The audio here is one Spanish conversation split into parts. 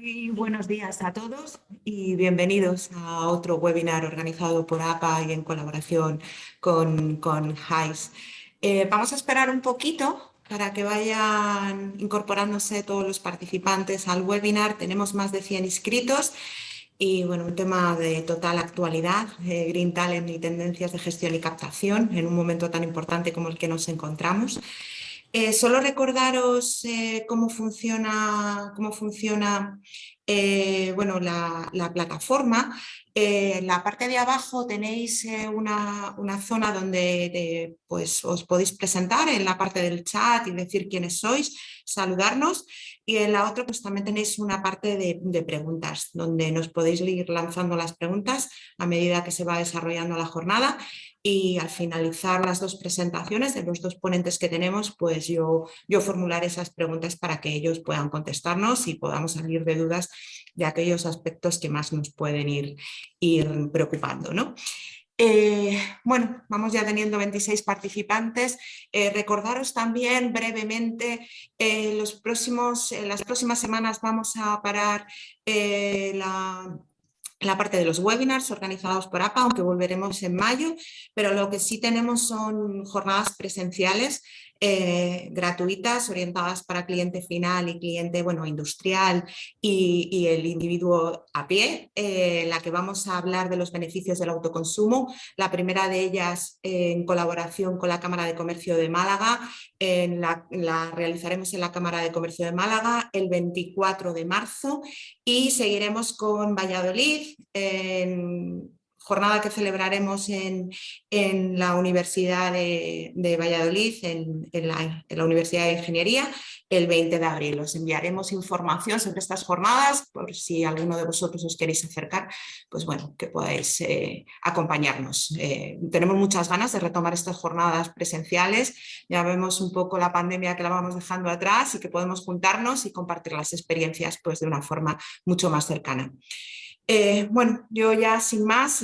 Y buenos días a todos y bienvenidos a otro webinar organizado por APA y en colaboración con HICE. Vamos a esperar un poquito para que vayan incorporándose todos los participantes al webinar. Tenemos más de 100 inscritos y bueno, un tema de total actualidad, Green Talent y tendencias de gestión y captación en un momento tan importante como el que nos encontramos. Solo recordaros cómo funciona bueno, la plataforma. En la parte de abajo tenéis una zona donde pues, os podéis presentar en la parte del chat y decir quiénes sois, saludarnos. Y en la otra pues también tenéis una parte de preguntas donde nos podéis ir lanzando las preguntas a medida que se va desarrollando la jornada. Y al finalizar las dos presentaciones de los dos ponentes que tenemos, pues yo formularé esas preguntas para que ellos puedan contestarnos y podamos salir de dudas de aquellos aspectos que más nos pueden ir preocupando, ¿no? Bueno, vamos ya teniendo 26 participantes. Recordaros también brevemente, las próximas semanas vamos a parar la parte de los webinars organizados por APA, aunque volveremos en mayo, pero lo que sí tenemos son jornadas presenciales gratuitas, orientadas para cliente final y cliente industrial y el individuo a pie, en la que vamos a hablar de los beneficios del autoconsumo. La primera de ellas en colaboración con la Cámara de Comercio de Málaga, la realizaremos en la Cámara de Comercio de Málaga el 24 de marzo y seguiremos con Valladolid, en jornada que celebraremos en la Universidad de Valladolid, en la Universidad de Ingeniería, el 20 de abril. Os enviaremos información sobre estas jornadas por si alguno de vosotros os queréis acercar, pues bueno, que podáis acompañarnos. Tenemos muchas ganas de retomar estas jornadas presenciales. Ya vemos un poco la pandemia que la vamos dejando atrás y que podemos juntarnos y compartir las experiencias pues de una forma mucho más cercana. Bueno, yo ya sin más,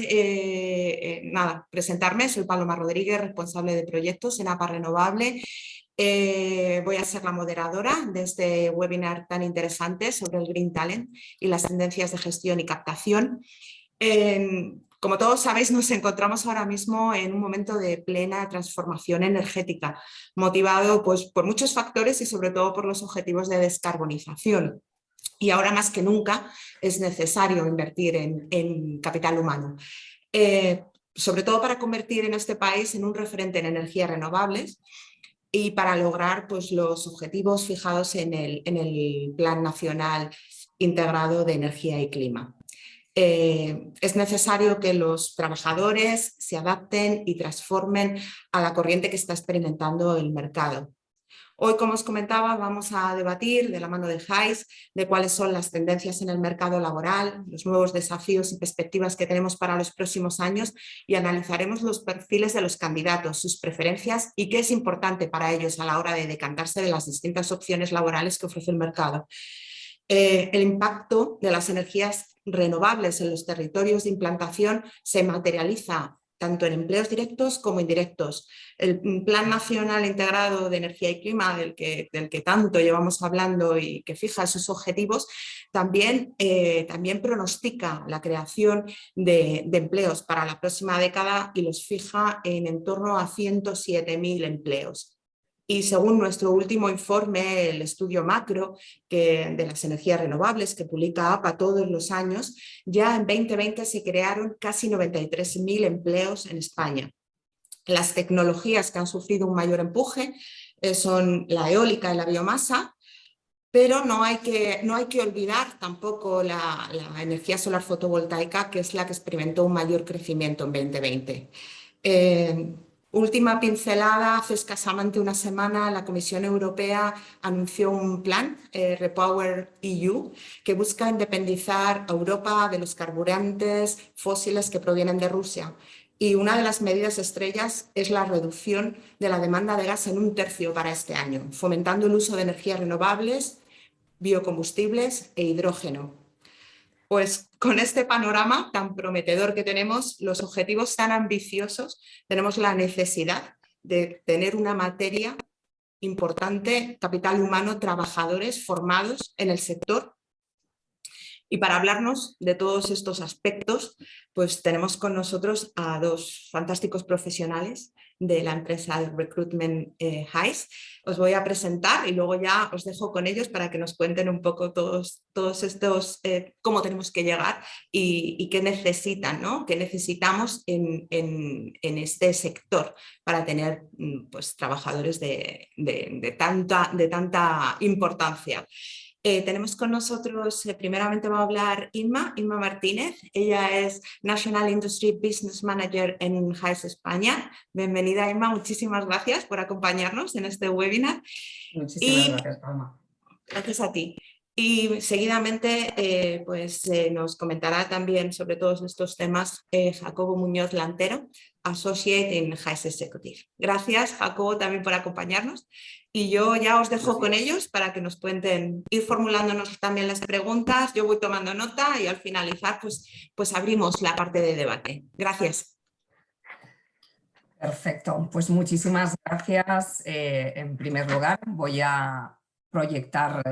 nada, presentarme, soy Paloma Rodríguez, responsable de proyectos en APA Renovable. Voy a ser la moderadora de este webinar tan interesante sobre el Green Talent y las tendencias de gestión y captación. Como todos sabéis, nos encontramos ahora mismo en un momento de plena transformación energética, motivado pues, por muchos factores y sobre todo por los objetivos de descarbonización. Y ahora más que nunca es necesario invertir en capital humano, sobre todo para convertir en este país en un referente en energías renovables y para lograr pues, los objetivos fijados en el Plan Nacional Integrado de Energía y Clima. Es necesario que los trabajadores se adapten y transformen a la corriente que está experimentando el mercado. Hoy, como os comentaba, vamos a debatir de la mano de HICE de cuáles son las tendencias en el mercado laboral, los nuevos desafíos y perspectivas que tenemos para los próximos años y analizaremos los perfiles de los candidatos, sus preferencias y qué es importante para ellos a la hora de decantarse de las distintas opciones laborales que ofrece el mercado. El impacto de las energías renovables en los territorios de implantación se materializa tanto en empleos directos como indirectos. El Plan Nacional Integrado de Energía y Clima, del que tanto llevamos hablando y que fija sus objetivos, también pronostica la creación de empleos para la próxima década y los fija en torno a 107.000 empleos. Y según nuestro último informe, el estudio macro de las energías renovables que publica APA todos los años, ya en 2020 se crearon casi 93.000 empleos en España. Las tecnologías que han sufrido un mayor empuje son la eólica y la biomasa, pero no hay que olvidar tampoco la energía solar fotovoltaica, que es la que experimentó un mayor crecimiento en 2020. Última pincelada, hace escasamente una semana la Comisión Europea anunció un plan, Repower EU, que busca independizar a Europa de los carburantes fósiles que provienen de Rusia. Y una de las medidas estrellas es la reducción de la demanda de gas en 1/3 para este año, fomentando el uso de energías renovables, biocombustibles e hidrógeno. Pues con este panorama tan prometedor que tenemos, los objetivos tan ambiciosos, tenemos la necesidad de tener una materia importante, capital humano, trabajadores formados en el sector Y para hablarnos de todos estos aspectos, pues tenemos con nosotros a dos fantásticos profesionales de la empresa de recruitment Hays. Os voy a presentar y luego ya os dejo con ellos para que nos cuenten un poco todos estos, cómo tenemos que llegar y qué necesitan, ¿no? Qué necesitamos en este sector para tener pues, trabajadores de tanta importancia. Tenemos con nosotros, primeramente va a hablar Inma Martínez. Ella es National Industry Business Manager en Hays España. Bienvenida, Inma, muchísimas gracias por acompañarnos en este webinar. Muchísimas gracias, Paloma. Gracias a ti. Y seguidamente nos comentará también sobre todos estos temas Jacobo Muñoz Lantero, Associate en Hays Executive. Gracias, Jacobo, también por acompañarnos. Y yo ya os dejo con ellos para que nos pueden ir formulándonos también las preguntas. Yo voy tomando nota y al finalizar pues abrimos la parte de debate. Gracias. Perfecto, pues muchísimas gracias. En primer lugar, voy a proyectar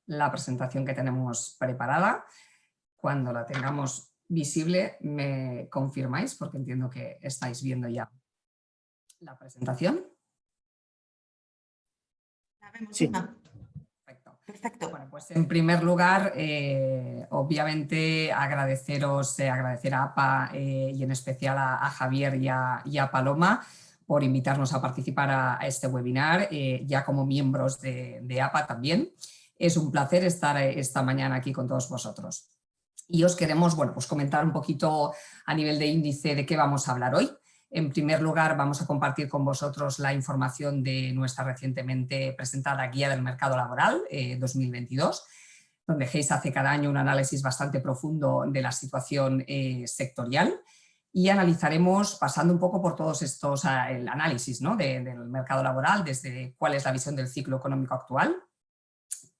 la presentación que tenemos preparada. Cuando la tengamos visible, me confirmáis, porque entiendo que estáis viendo ya la presentación. La vemos, sí. Perfecto. Bueno, pues en primer lugar, obviamente agradecer a APA y en especial a Javier y a Paloma por invitarnos a participar a este webinar, ya como miembros de APA también. Es un placer estar esta mañana aquí con todos vosotros. Y os queremos, bueno, pues comentar un poquito a nivel de índice de qué vamos a hablar hoy. En primer lugar, vamos a compartir con vosotros la información de nuestra recientemente presentada Guía del Mercado Laboral 2022, donde Hays hace cada año un análisis bastante profundo de la situación sectorial y analizaremos, pasando un poco por todos estos, el análisis, ¿no?, del mercado laboral, desde cuál es la visión del ciclo económico actual,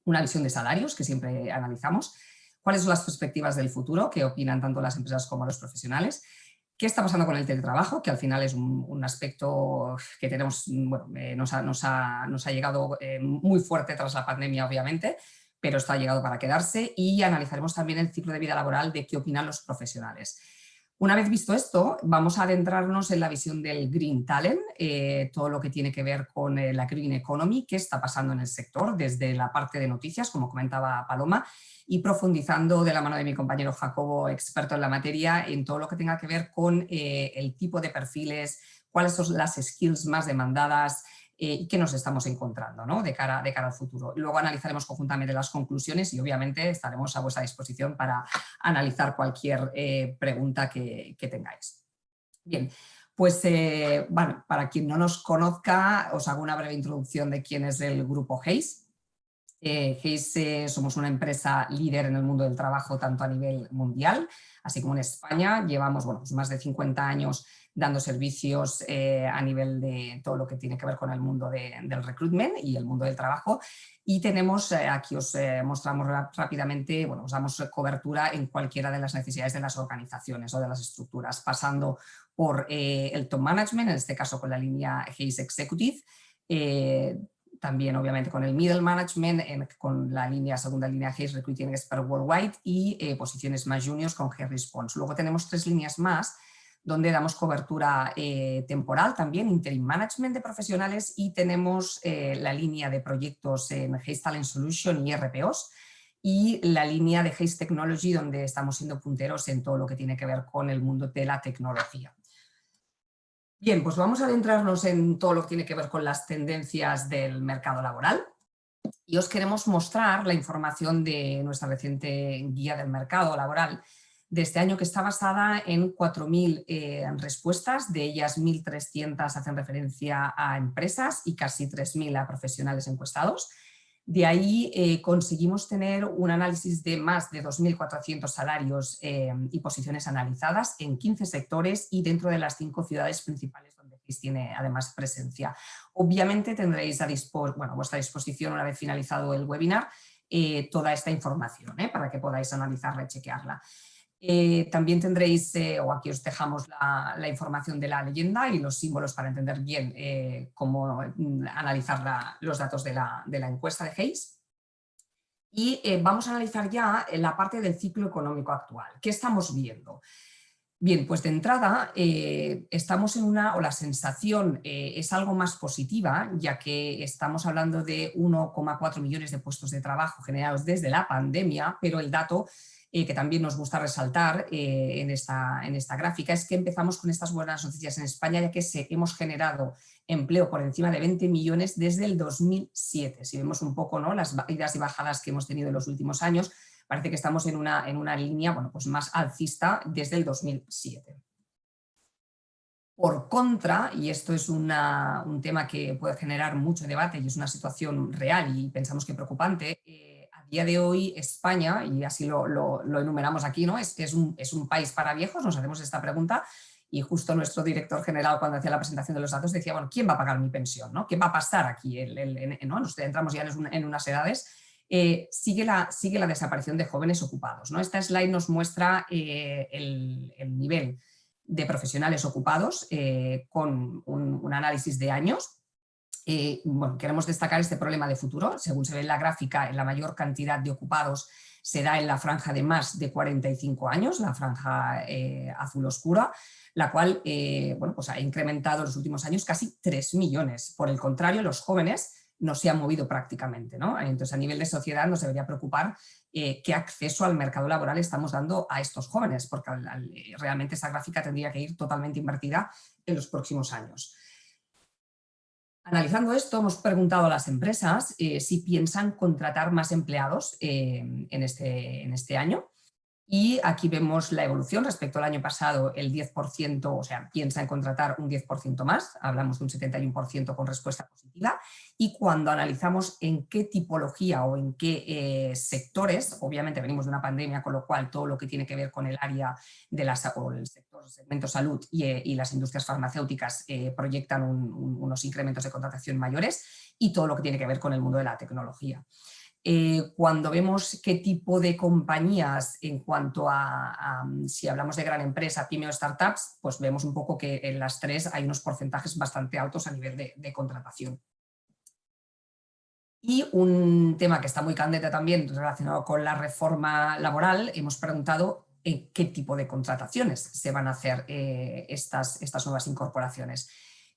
una visión de salarios que siempre analizamos, cuáles son las perspectivas del futuro, qué opinan tanto las empresas como los profesionales, qué está pasando con el teletrabajo, que al final es un aspecto que tenemos, bueno, nos ha llegado muy fuerte tras la pandemia, obviamente, pero esto ha llegado para quedarse, y analizaremos también el ciclo de vida laboral de qué opinan los profesionales. Una vez visto esto, vamos a adentrarnos en la visión del Green Talent, todo lo que tiene que ver con la Green Economy, qué está pasando en el sector, desde la parte de noticias, como comentaba Paloma, y profundizando de la mano de mi compañero Jacobo, experto en la materia, en todo lo que tenga que ver con el tipo de perfiles, cuáles son las skills más demandadas y qué nos estamos encontrando, ¿no?, de cara al futuro. Luego analizaremos conjuntamente las conclusiones y obviamente estaremos a vuestra disposición para analizar cualquier pregunta que tengáis. Bien, pues bueno, para quien no nos conozca, os hago una breve introducción de quién es el grupo Hays. Hays somos una empresa líder en el mundo del trabajo tanto a nivel mundial, así como en España. Llevamos, bueno, pues más de 50 años dando servicios a nivel de todo lo que tiene que ver con el mundo del recruitment y el mundo del trabajo. Y tenemos, aquí os mostramos rápidamente, bueno, os damos cobertura en cualquiera de las necesidades de las organizaciones o de las estructuras, pasando por el top management, en este caso con la línea Hays Executive, también obviamente con el middle management, con la segunda línea Hays Recruiting Expert Worldwide y posiciones más juniors con Hays Response. Luego tenemos 3 líneas más donde damos cobertura temporal también, interim management de profesionales, y tenemos la línea de proyectos en Hays Talent Solution y RPOs, y la línea de Hays Technology, donde estamos siendo punteros en todo lo que tiene que ver con el mundo de la tecnología. Bien, pues vamos a adentrarnos en todo lo que tiene que ver con las tendencias del mercado laboral y os queremos mostrar la información de nuestra reciente guía del mercado laboral de este año, que está basada en 4.000 respuestas, de ellas 1.300 hacen referencia a empresas y casi 3.000 a profesionales encuestados. De ahí conseguimos tener un análisis de más de 2.400 salarios y posiciones analizadas en 15 sectores y dentro de las 5 ciudades principales donde Hays tiene además presencia. Obviamente tendréis a vuestra disposición, una vez finalizado el webinar, toda esta información para que podáis analizarla y chequearla. También tendréis, o aquí os dejamos la información de la leyenda y los símbolos para entender bien cómo analizar los datos de la encuesta de Hays. Y vamos a analizar ya la parte del ciclo económico actual. ¿Qué estamos viendo? Bien, pues de entrada estamos en o la sensación es algo más positiva, ya que estamos hablando de 1,4 millones de puestos de trabajo generados desde la pandemia, pero el dato que también nos gusta resaltar en esta gráfica es que empezamos con estas buenas noticias en España, ya que hemos generado empleo por encima de 20 millones desde el 2007. Si vemos un poco, ¿no?, las idas y bajadas que hemos tenido en los últimos años, parece que estamos en una línea, bueno, pues más alcista desde el 2007. Por contra, y esto es un tema que puede generar mucho debate y es una situación real y pensamos que preocupante, a día de hoy España, y así lo enumeramos aquí, ¿no?, es un país para viejos. Nos hacemos esta pregunta y justo nuestro director general, cuando hacía la presentación de los datos, decía, bueno, ¿quién va a pagar mi pensión, ¿no? ¿Qué va a pasar aquí? ¿No? Nos entramos ya en unas edades. Sigue la desaparición de jóvenes ocupados, ¿no? Esta slide nos muestra el nivel de profesionales ocupados con un análisis de años. Bueno, queremos destacar este problema de futuro. Según se ve en la gráfica, la mayor cantidad de ocupados se da en la franja de más de 45 años, la franja azul oscura, la cual bueno, pues ha incrementado en los últimos años casi 3 millones. Por el contrario, los jóvenes no se han movido prácticamente, ¿no? Entonces, a nivel de sociedad nos debería preocupar qué acceso al mercado laboral estamos dando a estos jóvenes, porque realmente esa gráfica tendría que ir totalmente invertida en los próximos años. Analizando esto, hemos preguntado a las empresas si piensan contratar más empleados en este año. Y aquí vemos la evolución respecto al año pasado, el 10%, o sea, piensa en contratar un 10% más, hablamos de un 71% con respuesta positiva, y cuando analizamos en qué tipología o en qué sectores, obviamente venimos de una pandemia, con lo cual todo lo que tiene que ver con el área de el segmento salud y las industrias farmacéuticas proyectan unos incrementos de contratación mayores, y todo lo que tiene que ver con el mundo de la tecnología. Cuando vemos qué tipo de compañías en cuanto a si hablamos de gran empresa, pyme o startups, pues vemos un poco que en las tres hay unos porcentajes bastante altos a nivel de contratación. Y un tema que está muy candente también relacionado con la reforma laboral, hemos preguntado qué tipo de contrataciones se van a hacer estas nuevas incorporaciones.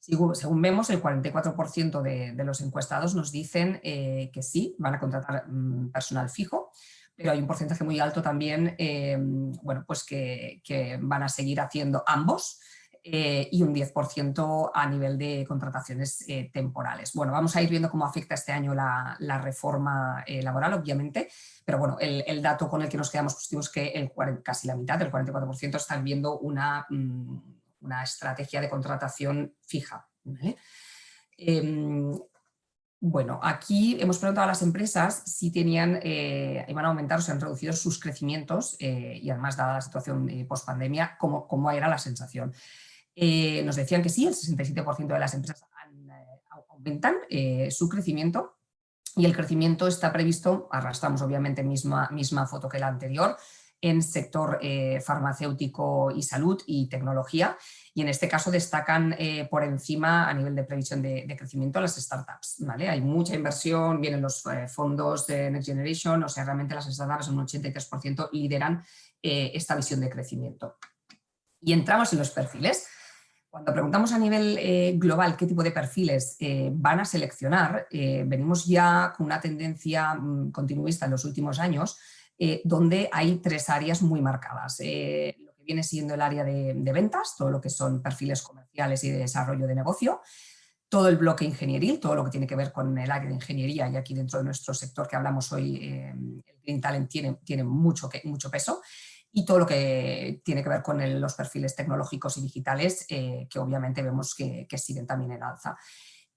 Según vemos, el 44% de los encuestados nos dicen que sí, van a contratar personal fijo, pero hay un porcentaje muy alto también bueno, pues que van a seguir haciendo ambos, y un 10% a nivel de contrataciones temporales. Bueno, vamos a ir viendo cómo afecta este año la reforma laboral, obviamente, pero bueno, el dato con el que nos quedamos positivos es que casi la mitad, el 44%, están viendo una estrategia de contratación fija, ¿vale? Bueno, aquí hemos preguntado a las empresas si tenían, iban a aumentar o se han reducido sus crecimientos y además, dada la situación post-pandemia, cómo era la sensación. Nos decían que sí, el 67% de las empresas aumentan su crecimiento, y el crecimiento está previsto, arrastramos obviamente misma foto que la anterior, en sector farmacéutico y salud y tecnología, y en este caso destacan por encima a nivel de previsión de crecimiento las startups, ¿vale? Hay mucha inversión, vienen los fondos de Next Generation, o sea, realmente las startups en un 83% lideran esta visión de crecimiento. Y entramos en los perfiles. Cuando preguntamos a nivel global qué tipo de perfiles van a seleccionar, venimos ya con una tendencia continuista en los últimos años, donde hay tres áreas muy marcadas. Lo que viene siendo el área de ventas, todo lo que son perfiles comerciales y de desarrollo de negocio, todo el bloque ingenieril, todo lo que tiene que ver con el área de ingeniería, y aquí dentro de nuestro sector que hablamos hoy, el Green Talent tiene mucho peso, y todo lo que tiene que ver con los perfiles tecnológicos y digitales, que obviamente vemos que siguen también en alza.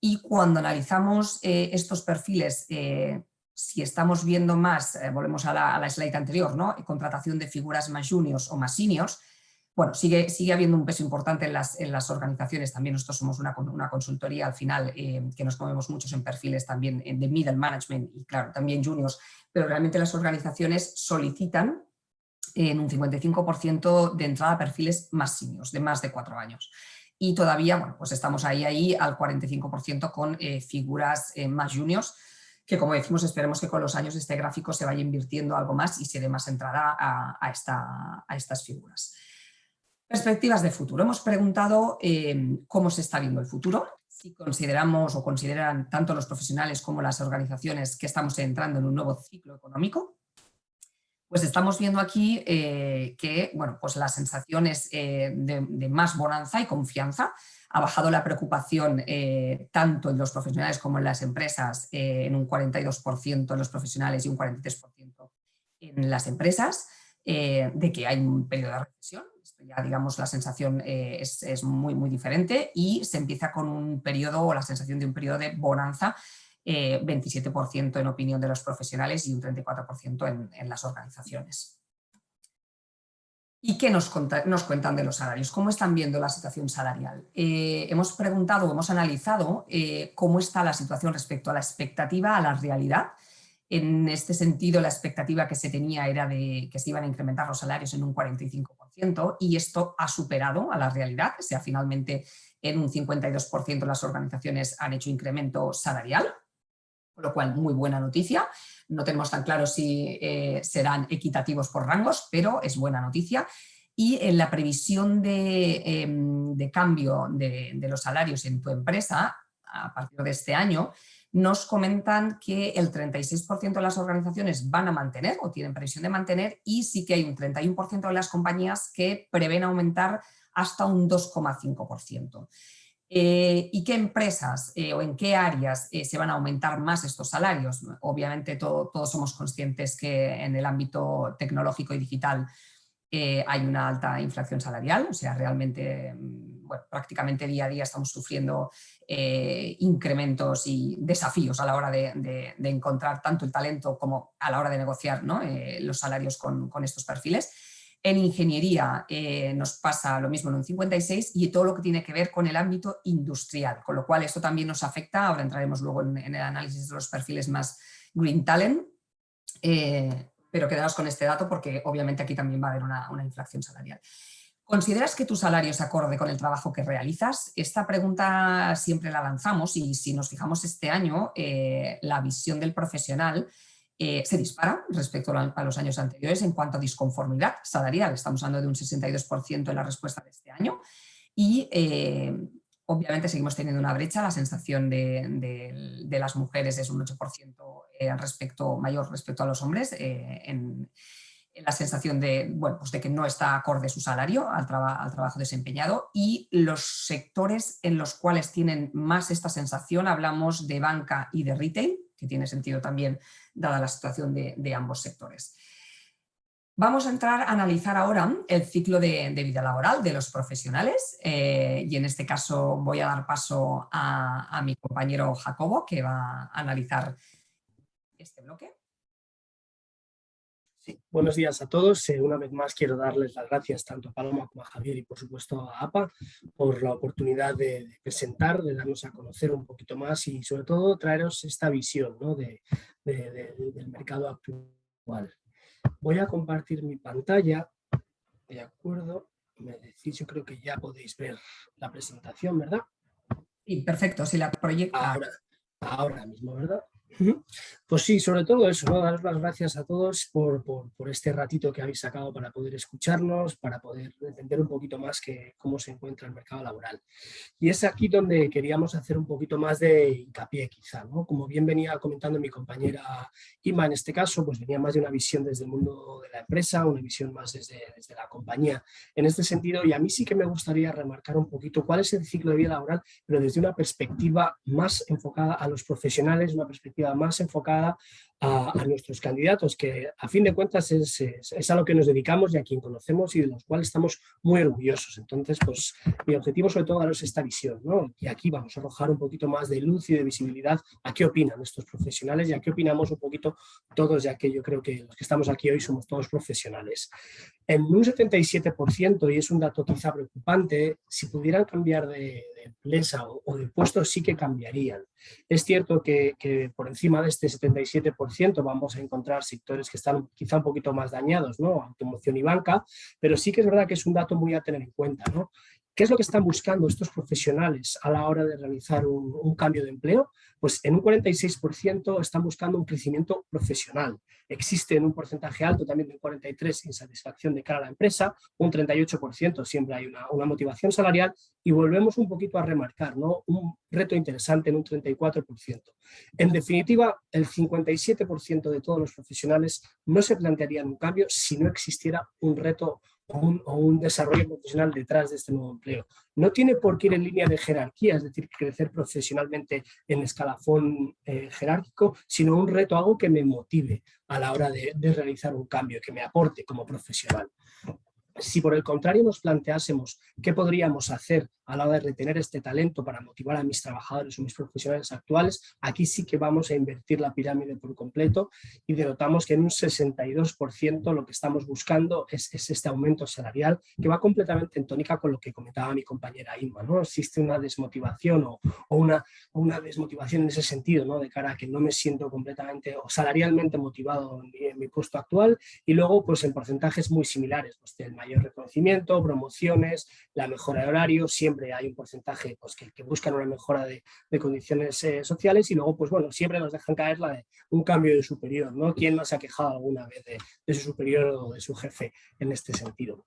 Y cuando analizamos estos perfiles, si estamos viendo más, volvemos a la slide anterior, ¿no?, contratación de figuras más juniors o más seniors, bueno, sigue habiendo un peso importante en las organizaciones. También nosotros somos una consultoría al final que nos movemos muchos en perfiles también de middle management y claro, también juniors, pero realmente las organizaciones solicitan en un 55% de entrada a perfiles más seniors, de más de 4 años. Y todavía, bueno, pues estamos ahí al 45% con figuras más juniors, que, como decimos, esperemos que con los años este gráfico se vaya invirtiendo algo más y se dé más entrada a estas figuras. Perspectivas de futuro. Hemos preguntado cómo se está viendo el futuro, si consideramos o consideran tanto los profesionales como las organizaciones que estamos entrando en un nuevo ciclo económico. Pues estamos viendo aquí que bueno, pues las sensaciones de más bonanza y confianza. Ha bajado la preocupación tanto en los profesionales como en las empresas, en un 42% en los profesionales y un 43% en las empresas, de que hay un periodo de recesión. Esto ya, digamos, la sensación es muy, muy diferente y se empieza con un periodo o la sensación de un periodo de bonanza, 27% en opinión de los profesionales y un 34% en las organizaciones. ¿Y qué nos cuentan de los salarios? ¿Cómo están viendo la situación salarial? Hemos preguntado, hemos analizado cómo está la situación respecto a la expectativa, a la realidad. En este sentido, la expectativa que se tenía era de que se iban a incrementar los salarios en un 45% y esto ha superado a la realidad. O sea, finalmente en un 52% las organizaciones han hecho incremento salarial, con lo cual muy buena noticia. No tenemos tan claro si serán equitativos por rangos, pero es buena noticia. Y en la previsión de cambio de los salarios en tu empresa, a partir de este año, nos comentan que el 36% de las organizaciones van a mantener o tienen previsión de mantener y sí que hay un 31% de las compañías que prevén aumentar hasta un 2,5%. ¿Y qué empresas o en qué áreas se van a aumentar más estos salarios? Obviamente todos somos conscientes que en el ámbito tecnológico y digital hay una alta inflación salarial, o sea, realmente, bueno, prácticamente día a día estamos sufriendo incrementos y desafíos a la hora de encontrar tanto el talento como a la hora de negociar, ¿no? Los salarios con estos perfiles. En ingeniería nos pasa lo mismo en un 56% y todo lo que tiene que ver con el ámbito industrial, con lo cual esto también nos afecta. Ahora entraremos luego en el análisis de los perfiles más green talent, pero quedaos con este dato porque obviamente aquí también va a haber una inflación salarial. ¿Consideras que tu salario es acorde con el trabajo que realizas? Esta pregunta siempre la lanzamos y si nos fijamos este año, la visión del profesional se dispara respecto a los años anteriores en cuanto a disconformidad salarial. Estamos hablando de un 62% en la respuesta de este año y obviamente seguimos teniendo una brecha. La sensación de las mujeres es un 8% mayor respecto a los hombres en la sensación de, bueno, pues de que no está acorde su salario al trabajo desempeñado, y los sectores en los cuales tienen más esta sensación, hablamos de banca y de retail, que tiene sentido también dada la situación de ambos sectores. Vamos a entrar a analizar ahora el ciclo de vida laboral de los profesionales y en este caso voy a dar paso a mi compañero Jacobo, que va a analizar este bloque. Sí, buenos días a todos. Una vez más quiero darles las gracias tanto a Paloma como a Javier y por supuesto a APA por la oportunidad de presentar, de darnos a conocer un poquito más y sobre todo traeros esta visión, ¿no? del mercado actual. Voy a compartir mi pantalla, de acuerdo, me decís, yo creo que ya podéis ver la presentación, ¿verdad? Sí, perfecto, si la proyecta. Ahora mismo, ¿verdad? Pues sí, sobre todo eso, ¿no? Daros las gracias a todos por este ratito que habéis sacado para poder escucharnos, para poder entender un poquito más cómo se encuentra el mercado laboral. Y es aquí donde queríamos hacer un poquito más de hincapié quizá, ¿no? Como bien venía comentando mi compañera Ima, en este caso, pues venía más de una visión desde el mundo de la empresa, una visión más desde la compañía en este sentido, y a mí sí que me gustaría remarcar un poquito cuál es el ciclo de vida laboral, pero desde una perspectiva más enfocada a los profesionales, una perspectiva más enfocada a nuestros candidatos, que a fin de cuentas es a lo que nos dedicamos y a quien conocemos y de los cuales estamos muy orgullosos. Entonces, pues mi objetivo sobre todo es esta visión, ¿no? Y aquí vamos a arrojar un poquito más de luz y de visibilidad a qué opinan estos profesionales y a qué opinamos un poquito todos, ya que yo creo que los que estamos aquí hoy somos todos profesionales. En un 77%, y es un dato quizá preocupante, si pudieran cambiar de empresa o de puesto sí que cambiarían. Es cierto que por encima de este 77% vamos a encontrar sectores que están quizá un poquito más dañados, ¿no? Automoción y banca, pero sí que es verdad que es un dato muy a tener en cuenta, ¿no? ¿Qué es lo que están buscando estos profesionales a la hora de realizar un cambio de empleo? Pues en un 46% están buscando un crecimiento profesional. Existe en un porcentaje alto también de un 43% insatisfacción de cara a la empresa, un 38% siempre hay una motivación salarial y volvemos un poquito a remarcar, ¿no? Un reto interesante en un 34%. En definitiva, el 57% de todos los profesionales no se plantearían un cambio si no existiera un reto o un desarrollo profesional detrás de este nuevo empleo. No tiene por qué ir en línea de jerarquía, es decir, crecer profesionalmente en escalafón jerárquico, sino un reto, algo que me motive a la hora de realizar un cambio, que me aporte como profesional. Si por el contrario nos planteásemos qué podríamos hacer a la hora de retener este talento para motivar a mis trabajadores o mis profesionales actuales, aquí sí que vamos a invertir la pirámide por completo y denotamos que en un 62% lo que estamos buscando es este aumento salarial que va completamente en tónica con lo que comentaba mi compañera Inma, ¿no? Existe una desmotivación o una desmotivación en ese sentido, ¿no? De cara a que no me siento completamente o salarialmente motivado en mi puesto actual y luego pues en porcentajes muy similares, pues el mayor reconocimiento, promociones, la mejora de horario, siempre hay un porcentaje pues, que buscan una mejora de condiciones sociales y luego, pues bueno, siempre nos dejan caer la de un cambio de superior, ¿no? ¿Quién no se ha quejado alguna vez de su superior o de su jefe en este sentido?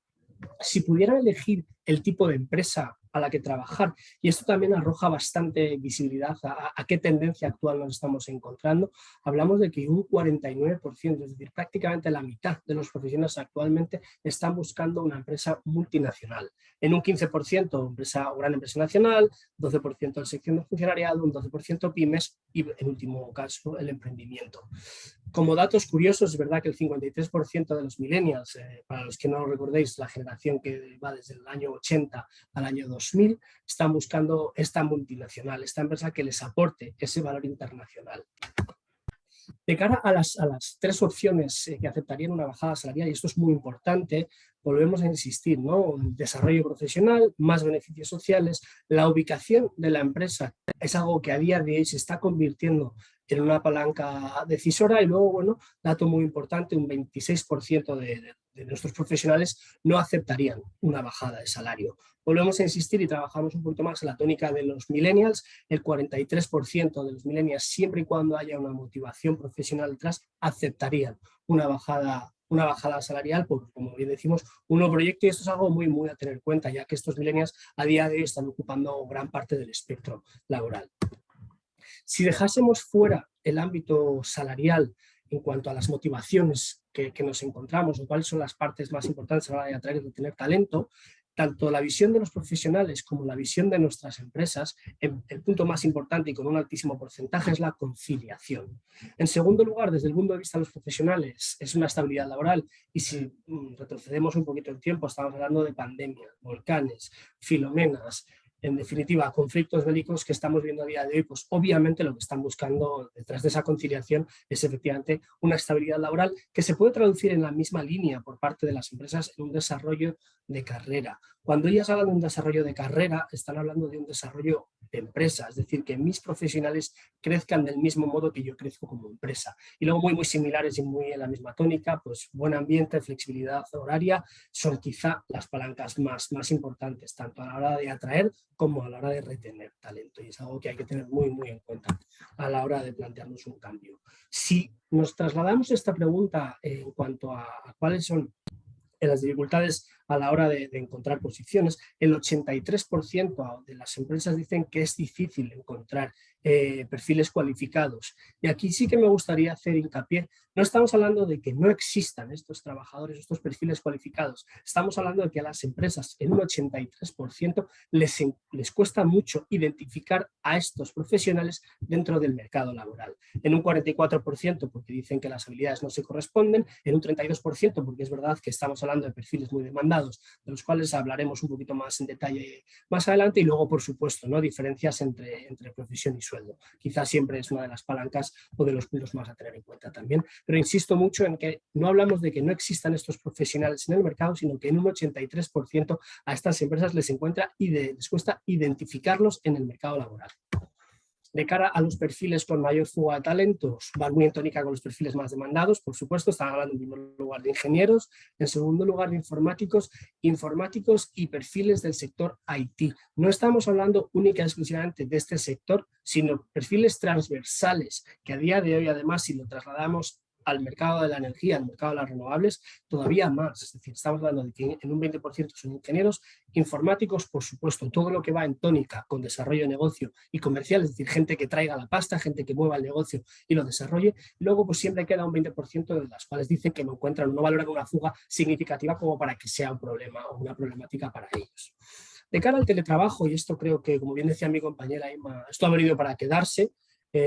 Si pudieran elegir el tipo de empresa a la que trabajar, y esto también arroja bastante visibilidad a qué tendencia actual nos estamos encontrando, hablamos de que un 49%, es decir, prácticamente la mitad de los profesionales actualmente están buscando una empresa multinacional. En un 15% gran empresa nacional, 12% el sección de funcionariado, un 12% pymes y en último caso el emprendimiento. Como datos curiosos, es verdad que el 53% de los millennials, para los que no lo recordéis, la generación que va desde el año 80 al año 2000, están buscando esta multinacional, esta empresa que les aporte ese valor internacional. De cara a las tres opciones que aceptarían una bajada salarial, y esto es muy importante, volvemos a insistir, ¿no? Desarrollo profesional, más beneficios sociales, la ubicación de la empresa es algo que a día de hoy se está convirtiendo en una palanca decisora y luego, bueno, dato muy importante, un 26% de nuestros profesionales no aceptarían una bajada de salario. Volvemos a insistir y trabajamos un poquito más en la tónica de los millennials, el 43% de los millennials, siempre y cuando haya una motivación profesional detrás, aceptarían una bajada salarial por, como bien decimos, un nuevo proyecto y esto es algo muy, muy a tener en cuenta, ya que estos millennials a día de hoy están ocupando gran parte del espectro laboral. Si dejásemos fuera el ámbito salarial en cuanto a las motivaciones que nos encontramos o cuáles son las partes más importantes a la hora de atraer y retener talento, tanto la visión de los profesionales como la visión de nuestras empresas, el punto más importante y con un altísimo porcentaje es la conciliación. En segundo lugar, desde el punto de vista de los profesionales, es una estabilidad laboral y si retrocedemos un poquito el tiempo, estamos hablando de pandemia, volcanes, filomenas, en definitiva, conflictos bélicos que estamos viendo a día de hoy, pues obviamente lo que están buscando detrás de esa conciliación es efectivamente una estabilidad laboral que se puede traducir en la misma línea por parte de las empresas en un desarrollo de carrera. Cuando ellas hablan de un desarrollo de carrera, están hablando de un desarrollo de empresa, es decir, que mis profesionales crezcan del mismo modo que yo crezco como empresa. Y luego muy, muy similares y muy en la misma tónica, pues buen ambiente, flexibilidad horaria, son quizá las palancas más importantes, tanto a la hora de atraer como a la hora de retener talento. Y es algo que hay que tener muy, muy en cuenta a la hora de plantearnos un cambio. Si nos trasladamos esta pregunta en cuanto a cuáles son las dificultades a la hora de encontrar posiciones, el 83% de las empresas dicen que es difícil encontrar perfiles cualificados. Y aquí sí que me gustaría hacer hincapié, no estamos hablando de que no existan estos trabajadores, estos perfiles cualificados, estamos hablando de que a las empresas en un 83% les cuesta mucho identificar a estos profesionales dentro del mercado laboral. En un 44% porque dicen que las habilidades no se corresponden, en un 32% porque es verdad que estamos hablando de perfiles muy demandados, de los cuales hablaremos un poquito más en detalle más adelante, y luego, por supuesto, ¿no? Diferencias entre profesión y sueldo. Quizás siempre es una de las palancas o de los puntos más a tener en cuenta también, pero insisto mucho en que no hablamos de que no existan estos profesionales en el mercado, sino que en un 83% a estas empresas les cuesta identificarlos en el mercado laboral. De cara a los perfiles con mayor fuga de talentos, van muy en tónica con los perfiles más demandados, por supuesto, están hablando en primer lugar de ingenieros, en segundo lugar de informáticos y perfiles del sector IT. No estamos hablando única y exclusivamente de este sector, sino perfiles transversales, que a día de hoy, además, si lo trasladamos al mercado de la energía, al mercado de las renovables, todavía más. Es decir, estamos hablando de que en un 20% son ingenieros, informáticos, por supuesto, todo lo que va en tónica con desarrollo de negocio y comercial, es decir, gente que traiga la pasta, gente que mueva el negocio y lo desarrolle. Luego, pues siempre queda un 20% de las cuales dicen que no encuentran, no valoran una fuga significativa como para que sea un problema o una problemática para ellos. De cara al teletrabajo, y esto creo que, como bien decía mi compañera Ima, esto ha venido para quedarse.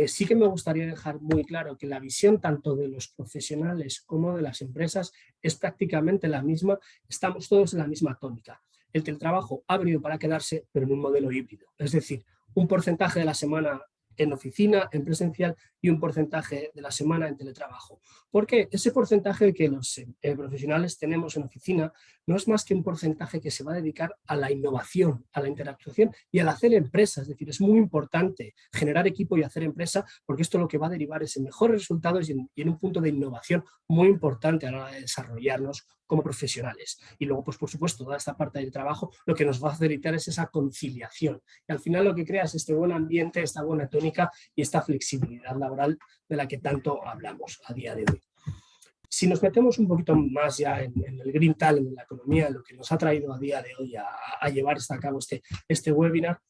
Sí que me gustaría dejar muy claro que la visión tanto de los profesionales como de las empresas es prácticamente la misma, estamos todos en la misma tónica. El teletrabajo ha venido para quedarse, pero en un modelo híbrido, es decir, un porcentaje de la semana en oficina, en presencial, y un porcentaje de la semana en teletrabajo. Porque ese porcentaje que los profesionales tenemos en oficina no es más que un porcentaje que se va a dedicar a la innovación, a la interactuación y al hacer empresa. Es decir, es muy importante generar equipo y hacer empresa, porque esto lo que va a derivar es en mejores resultados y en un punto de innovación muy importante a la hora de desarrollarnos como profesionales. Y luego, pues por supuesto, toda esta parte del trabajo lo que nos va a facilitar es esa conciliación. Y al final lo que crea es este buen ambiente, esta buena tónica y esta flexibilidad laboral de la que tanto hablamos a día de hoy. Si nos metemos un poquito más ya en el Green Talent, en la economía, lo que nos ha traído a día de hoy a llevar a cabo este webinar,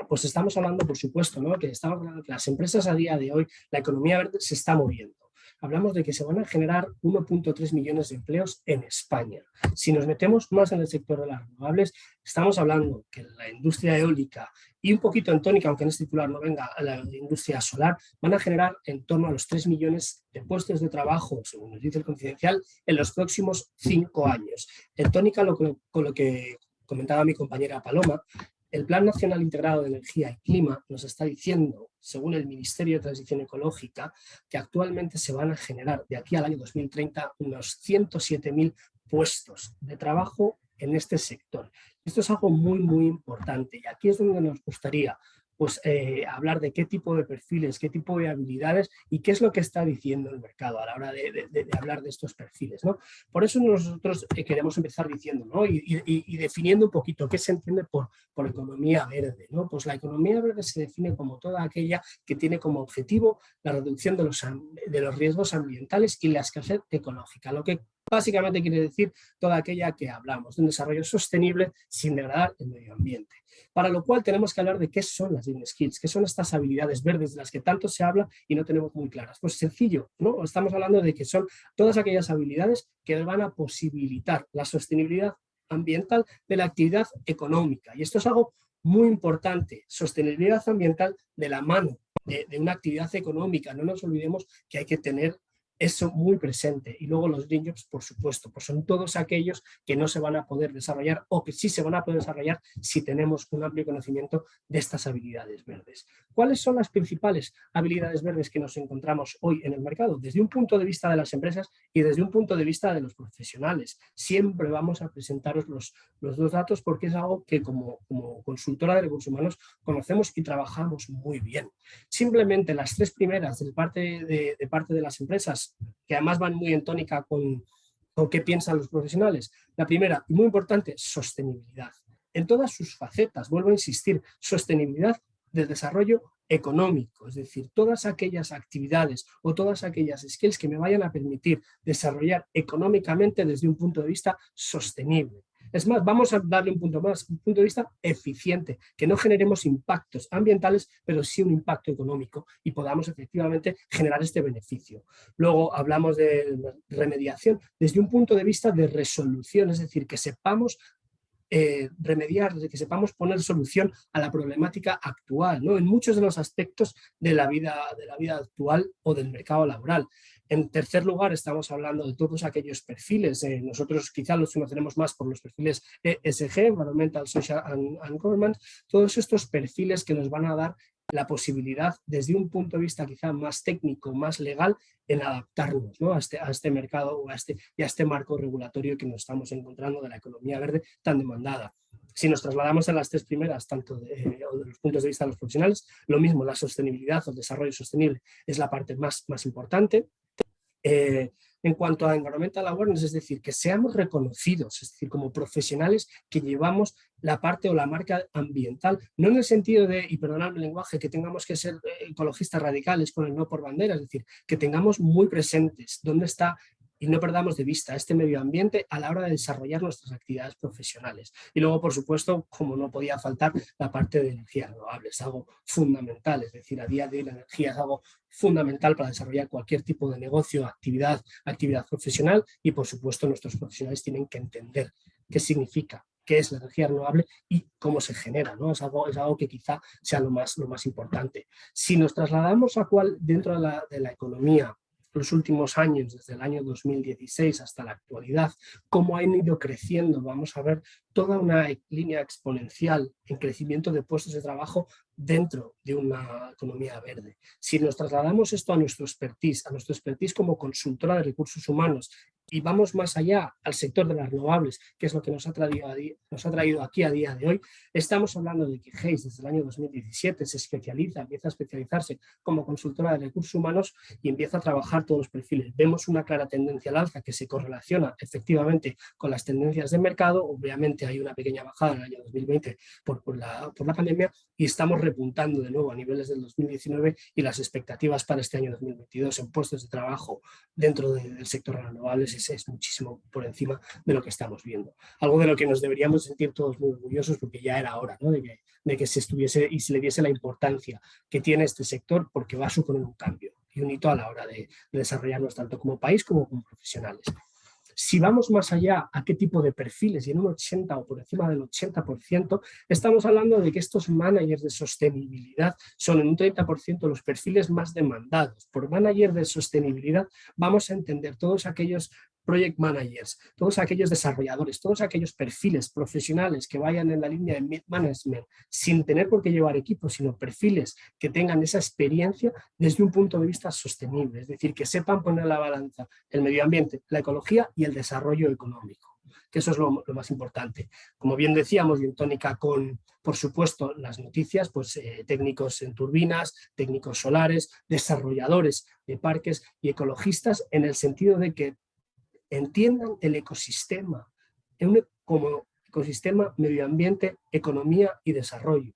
pues estamos hablando, por supuesto, ¿no? Que estamos hablando que las empresas a día de hoy, la economía verde se está moviendo. Hablamos de que se van a generar 1.3 millones de empleos en España. Si nos metemos más en el sector de las renovables, estamos hablando que la industria eólica y un poquito en tónica, aunque en este titular no venga, la industria solar, van a generar en torno a los 3 millones de puestos de trabajo, según nos dice el Confidencial, en los próximos 5 años. En tónica con lo que comentaba mi compañera Paloma, el Plan Nacional Integrado de Energía y Clima nos está diciendo, según el Ministerio de Transición Ecológica, que actualmente se van a generar de aquí al año 2030 unos 107.000 puestos de trabajo en este sector. Esto es algo muy, muy importante y aquí es donde nos gustaría pues, hablar de qué tipo de perfiles, qué tipo de habilidades y qué es lo que está diciendo el mercado a la hora de hablar de estos perfiles, ¿no? Por eso nosotros queremos empezar diciendo, ¿no? y definiendo un poquito qué se entiende por economía verde, ¿no? Pues la economía verde se define como toda aquella que tiene como objetivo la reducción de los riesgos ambientales y la escasez ecológica, lo que básicamente quiere decir toda aquella que hablamos, de un desarrollo sostenible sin degradar el medio ambiente. Para lo cual tenemos que hablar de qué son las green skills, qué son estas habilidades verdes de las que tanto se habla y no tenemos muy claras. Pues sencillo, ¿no? Estamos hablando de que son todas aquellas habilidades que van a posibilitar la sostenibilidad ambiental de la actividad económica. Y esto es algo muy importante, sostenibilidad ambiental de la mano de una actividad económica. No nos olvidemos que hay que tener eso muy presente. Y luego los green jobs, por supuesto, pues son todos aquellos que no se van a poder desarrollar o que sí se van a poder desarrollar si tenemos un amplio conocimiento de estas habilidades verdes. ¿Cuáles son las principales habilidades verdes que nos encontramos hoy en el mercado? Desde un punto de vista de las empresas y desde un punto de vista de los profesionales. Siempre vamos a presentaros los dos datos porque es algo que como consultora de recursos humanos conocemos y trabajamos muy bien. Simplemente las 3 primeras de parte de las empresas, que además van muy en tónica con qué piensan los profesionales. La primera, y muy importante, sostenibilidad. En todas sus facetas, vuelvo a insistir, sostenibilidad del desarrollo económico, es decir, todas aquellas actividades o todas aquellas skills que me vayan a permitir desarrollar económicamente desde un punto de vista sostenible. Es más, vamos a darle un punto más, un punto de vista eficiente, que no generemos impactos ambientales, pero sí un impacto económico y podamos efectivamente generar este beneficio. Luego hablamos de remediación desde un punto de vista de resolución, es decir, que sepamos remediar, que sepamos poner solución a la problemática actual, ¿no? En muchos de los aspectos de la vida actual o del mercado laboral. En tercer lugar, estamos hablando de todos aquellos perfiles. Nosotros quizá los conoceremos más por los perfiles ESG, Environmental, Social and Government, todos estos perfiles que nos van a dar la posibilidad, desde un punto de vista quizá más técnico, más legal, en adaptarnos, ¿no?, a este mercado o a este marco regulatorio que nos estamos encontrando de la economía verde tan demandada. Si nos trasladamos a las tres primeras, tanto de los puntos de vista de los profesionales, lo mismo, la sostenibilidad o el desarrollo sostenible es la parte más importante. En cuanto a environmental awareness, es decir, que seamos reconocidos, es decir, como profesionales que llevamos la parte o la marca ambiental, no en el sentido de, y perdonadme el lenguaje, que tengamos que ser ecologistas radicales con el no por bandera, es decir, que tengamos muy presentes dónde está y no perdamos de vista este medio ambiente a la hora de desarrollar nuestras actividades profesionales. Y luego, por supuesto, como no podía faltar, la parte de energías renovables, es algo fundamental, es decir, a día de hoy la energía es algo fundamental para desarrollar cualquier tipo de negocio, actividad profesional, y por supuesto nuestros profesionales tienen que entender qué significa, qué es la energía renovable y cómo se genera, ¿no? Es algo que quizá sea lo más importante. Si nos trasladamos a cuál dentro de la economía, los últimos años, desde el año 2016 hasta la actualidad, cómo han ido creciendo, vamos a ver toda una línea exponencial en crecimiento de puestos de trabajo dentro de una economía verde. Si nos trasladamos esto a nuestro expertise como consultora de recursos humanos, y vamos más allá al sector de las renovables, que es lo que nos ha traído aquí a día de hoy, estamos hablando de que Hays desde el año 2017 empieza a especializarse como consultora de recursos humanos y empieza a trabajar todos los perfiles. Vemos una clara tendencia al alza que se correlaciona efectivamente con las tendencias de mercado. Obviamente hay una pequeña bajada en el año 2020 por la pandemia, y estamos repuntando de nuevo a niveles del 2019, y las expectativas para este año 2022 en puestos de trabajo dentro del sector de renovables es muchísimo por encima de lo que estamos viendo. Algo de lo que nos deberíamos sentir todos muy orgullosos, porque ya era hora, ¿no?, de que se estuviese y se le diese la importancia que tiene este sector, porque va a suponer un cambio y un hito a la hora de desarrollarnos tanto como país como profesionales. Si vamos más allá a qué tipo de perfiles, y en un 80 o por encima del 80%, estamos hablando de que estos managers de sostenibilidad son en un 30% los perfiles más demandados. Por manager de sostenibilidad vamos a entender todos aquellos project managers, todos aquellos desarrolladores, todos aquellos perfiles profesionales que vayan en la línea de mid-management sin tener por qué llevar equipos, sino perfiles que tengan esa experiencia desde un punto de vista sostenible, es decir, que sepan poner en la balanza el medio ambiente, la ecología y el desarrollo económico, que eso es lo más importante. Como bien decíamos, y en tónica con, por supuesto, las noticias, pues técnicos en turbinas, técnicos solares, desarrolladores de parques y ecologistas, en el sentido de que entiendan el ecosistema como ecosistema, medio ambiente, economía y desarrollo,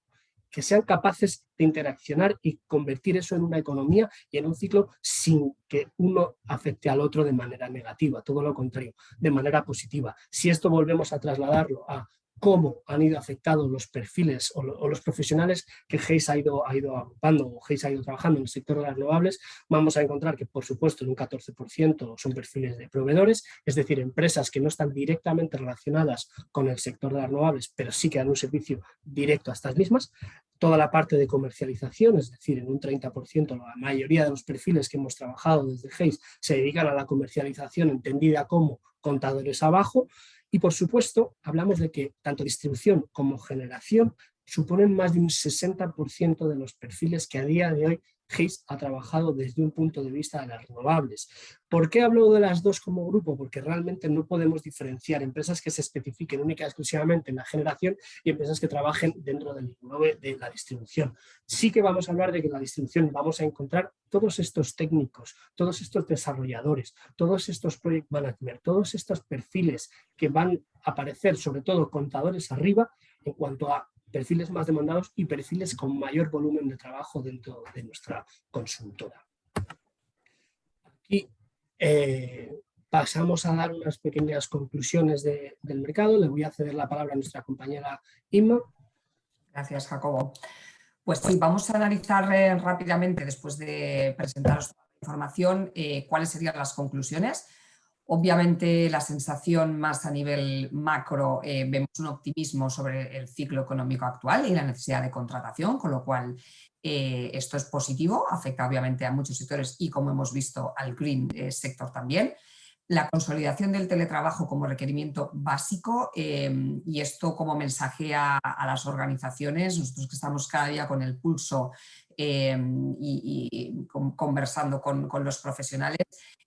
que sean capaces de interaccionar y convertir eso en una economía y en un ciclo sin que uno afecte al otro de manera negativa, todo lo contrario, de manera positiva. Si esto volvemos a trasladarlo a cómo han ido afectados los perfiles o los profesionales que Hays ha ido agrupando o Hays ha ido trabajando en el sector de las renovables, vamos a encontrar que, por supuesto, en un 14% son perfiles de proveedores, es decir, empresas que no están directamente relacionadas con el sector de las renovables, pero sí que dan un servicio directo a estas mismas. Toda la parte de comercialización, es decir, en un 30%, la mayoría de los perfiles que hemos trabajado desde Hays se dedican a la comercialización entendida como contadores abajo. Y, por supuesto, hablamos de que tanto distribución como generación suponen más de un 60% de los perfiles que a día de hoy Hays ha trabajado desde un punto de vista de las renovables. ¿Por qué hablo de las dos como grupo? Porque realmente no podemos diferenciar empresas que se especifiquen única y exclusivamente en la generación y empresas que trabajen dentro del englobe de la distribución. Sí que vamos a hablar de que en la distribución vamos a encontrar todos estos técnicos, todos estos desarrolladores, todos estos project management, todos estos perfiles que van a aparecer, sobre todo contadores arriba, en cuanto a perfiles más demandados y perfiles con mayor volumen de trabajo dentro de nuestra consultora. Aquí pasamos a dar unas pequeñas conclusiones del mercado. Le voy a ceder la palabra a nuestra compañera Inma. Gracias, Jacobo. Pues sí, vamos a analizar rápidamente, después de presentaros toda la información, cuáles serían las conclusiones. Obviamente, la sensación más a nivel macro, vemos un optimismo sobre el ciclo económico actual y la necesidad de contratación, con lo cual esto es positivo, afecta obviamente a muchos sectores y, como hemos visto, al green sector también. La consolidación del teletrabajo como requerimiento básico, y esto como mensaje a las organizaciones, nosotros que estamos cada día con el pulso conversando con los profesionales,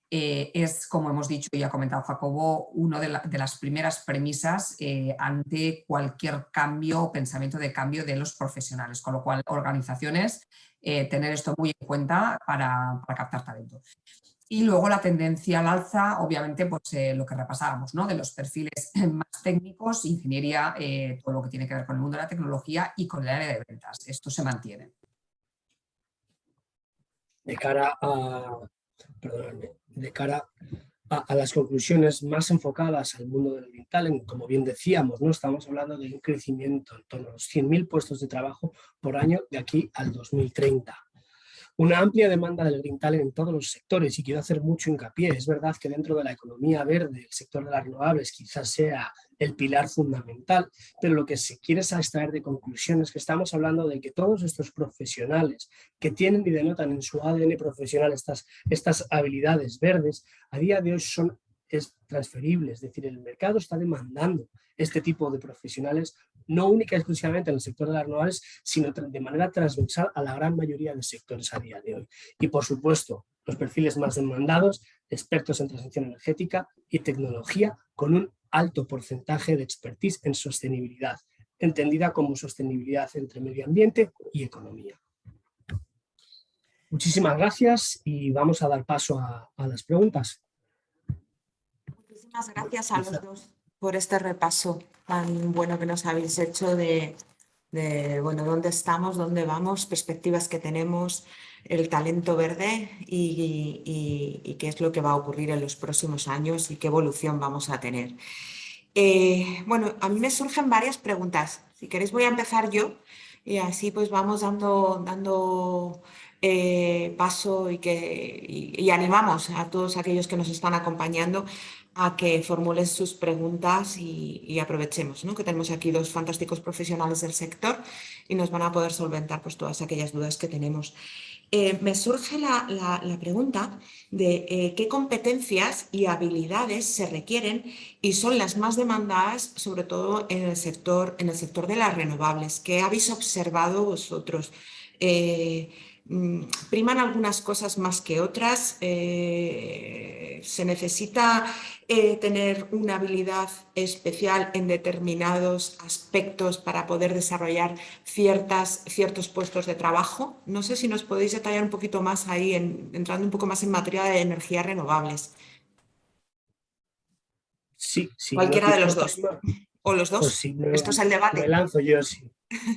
es, como hemos dicho y ha comentado Jacobo, una de las primeras premisas ante cualquier cambio o pensamiento de cambio de los profesionales, con lo cual organizaciones tener esto muy en cuenta para captar talento. Y luego la tendencia al alza, obviamente, pues lo que repasábamos, ¿no? De los perfiles más técnicos, ingeniería, todo lo que tiene que ver con el mundo de la tecnología y con el área de ventas. Esto se mantiene. De cara a, perdóname, de cara a las conclusiones más enfocadas al mundo del Green Talent, como bien decíamos, ¿no? Estamos hablando de un crecimiento en torno a los 100.000 puestos de trabajo por año de aquí al 2030. Una amplia demanda del Green Talent en todos los sectores, y quiero hacer mucho hincapié. Es verdad que dentro de la economía verde, el sector de las renovables quizás sea el pilar fundamental, pero lo que se quiere es extraer de conclusiones que estamos hablando de que todos estos profesionales que tienen y denotan en su ADN profesional estas habilidades verdes, a día de hoy son transferibles, es decir, el mercado está demandando este tipo de profesionales, no única y exclusivamente en el sector de las renovables, sino de manera transversal a la gran mayoría de sectores a día de hoy. Y por supuesto, los perfiles más demandados, expertos en transición energética y tecnología, con un alto porcentaje de expertise en sostenibilidad, entendida como sostenibilidad entre medio ambiente y economía. Muchísimas gracias y vamos a dar paso a las preguntas. Muchísimas gracias a los dos por este repaso tan bueno que nos habéis hecho de bueno, dónde estamos, dónde vamos, perspectivas que tenemos, el talento verde y qué es lo que va a ocurrir en los próximos años y qué evolución vamos a tener. Bueno, a mí me surgen varias preguntas. Si queréis voy a empezar yo y así pues vamos dando paso y animamos a todos aquellos que nos están acompañando a que formulen sus preguntas y aprovechemos, ¿no? Que tenemos aquí dos fantásticos profesionales del sector y nos van a poder solventar pues, todas aquellas dudas que tenemos. Me surge la pregunta de qué competencias y habilidades se requieren y son las más demandadas, sobre todo en el sector de las renovables. ¿Qué habéis observado vosotros? ¿Priman algunas cosas más que otras? ¿Se necesita tener una habilidad especial en determinados aspectos para poder desarrollar ciertos puestos de trabajo? No sé si nos podéis detallar un poquito más ahí, entrando un poco más en materia de energías renovables. Sí, sí. Cualquiera de los dos. ¿O los dos? Pues sí, Esto es el debate. Me lanzo yo, sí.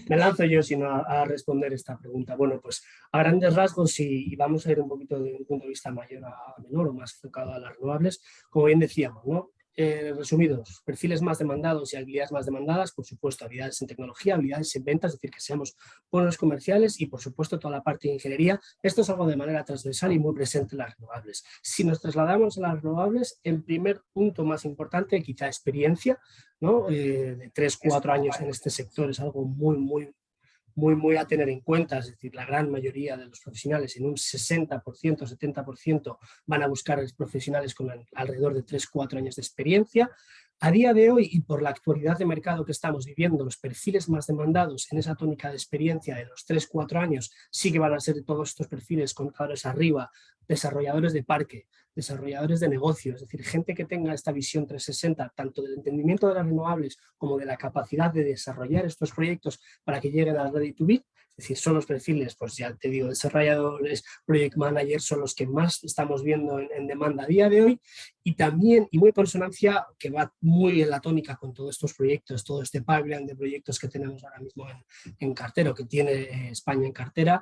Me lanzo yo sino a responder esta pregunta. Bueno, pues a grandes rasgos y vamos a ir un poquito de un punto de vista mayor a menor o más enfocado a las renovables. Como bien decíamos, ¿no? Resumidos, perfiles más demandados y habilidades más demandadas, por supuesto, habilidades en tecnología, habilidades en ventas, es decir, que seamos buenos comerciales y, por supuesto, toda la parte de ingeniería. Esto es algo de manera transversal y muy presente en las renovables. Si nos trasladamos a las renovables, en primer punto más importante, quizá experiencia, ¿no? De 3-4 años en este sector es algo muy a tener en cuenta, es decir, la gran mayoría de los profesionales, en un 60%, 70%, van a buscar profesionales con alrededor de 3-4 años de experiencia. A día de hoy, y por la actualidad de mercado que estamos viviendo, los perfiles más demandados en esa tónica de experiencia de los 3-4 años sí que van a ser todos estos perfiles contadores arriba, desarrolladores de parque, desarrolladores de negocio, es decir, gente que tenga esta visión 360, tanto del entendimiento de las renovables como de la capacidad de desarrollar estos proyectos para que lleguen al ready to be. Es decir, son los perfiles, pues ya te digo, desarrolladores, project managers, son los que más estamos viendo en demanda a día de hoy, y también, y muy en consonancia, que va muy en la tónica con todos estos proyectos, todo este pipeline de proyectos que tenemos ahora mismo en cartera, o que tiene España en cartera,